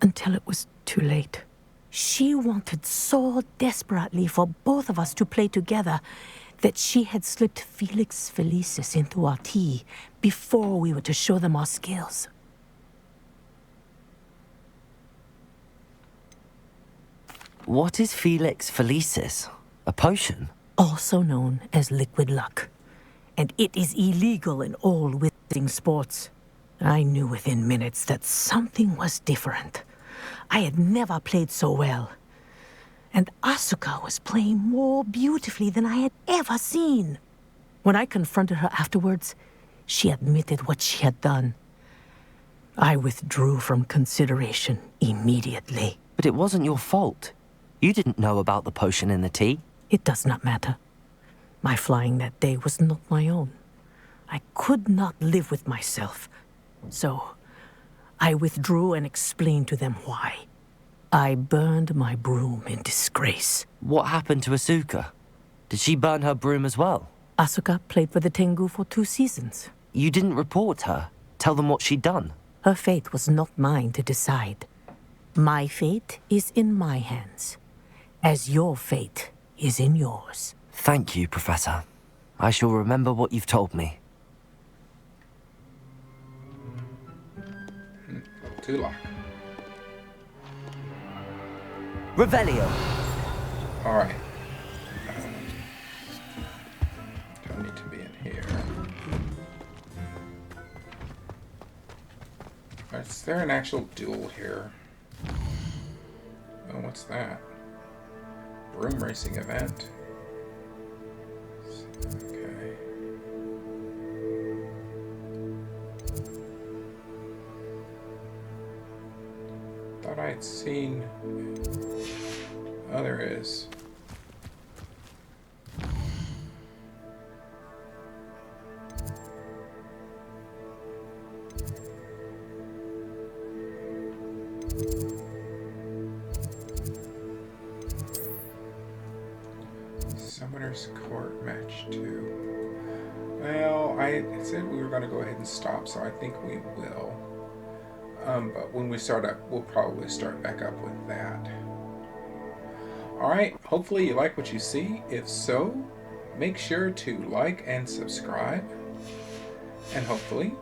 until it was too late. She wanted so desperately for both of us to play together that she had slipped Felix Felicis into our tea before we were to show them our skills. What is Felix Felicis? A potion? Also known as liquid luck. And it is illegal in all wizarding sports. I knew within minutes that something was different. I had never played so well. And Asuka was playing more beautifully than I had ever seen. When I confronted her afterwards, she admitted what she had done. I withdrew from consideration immediately. But it wasn't your fault. You didn't know about the potion in the tea. It does not matter. My flying that day was not my own. I could not live with myself. So, I withdrew and explained to them why. I burned my broom in disgrace. What happened to Asuka? Did she burn her broom as well? Asuka played for the Tengu for 2 seasons. You didn't report her? Tell them what she'd done? Her fate was not mine to decide. My fate is in my hands, as your fate is in yours. Thank you, Professor. I shall remember what you've told me. Too long. Revelio. All right. Don't need to be in here. Is there an actual duel here? Oh, what's that? Broom racing event. Okay. Thought I had seen. Oh, there is. Summoner's Court match 2. Well, I said we were going to go ahead and stop, so I think we will. But when we start up, we'll probably start back up with that. Alright, hopefully you like what you see. If so, make sure to like and subscribe. And hopefully,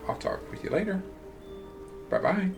I'll talk with you later. Bye-bye.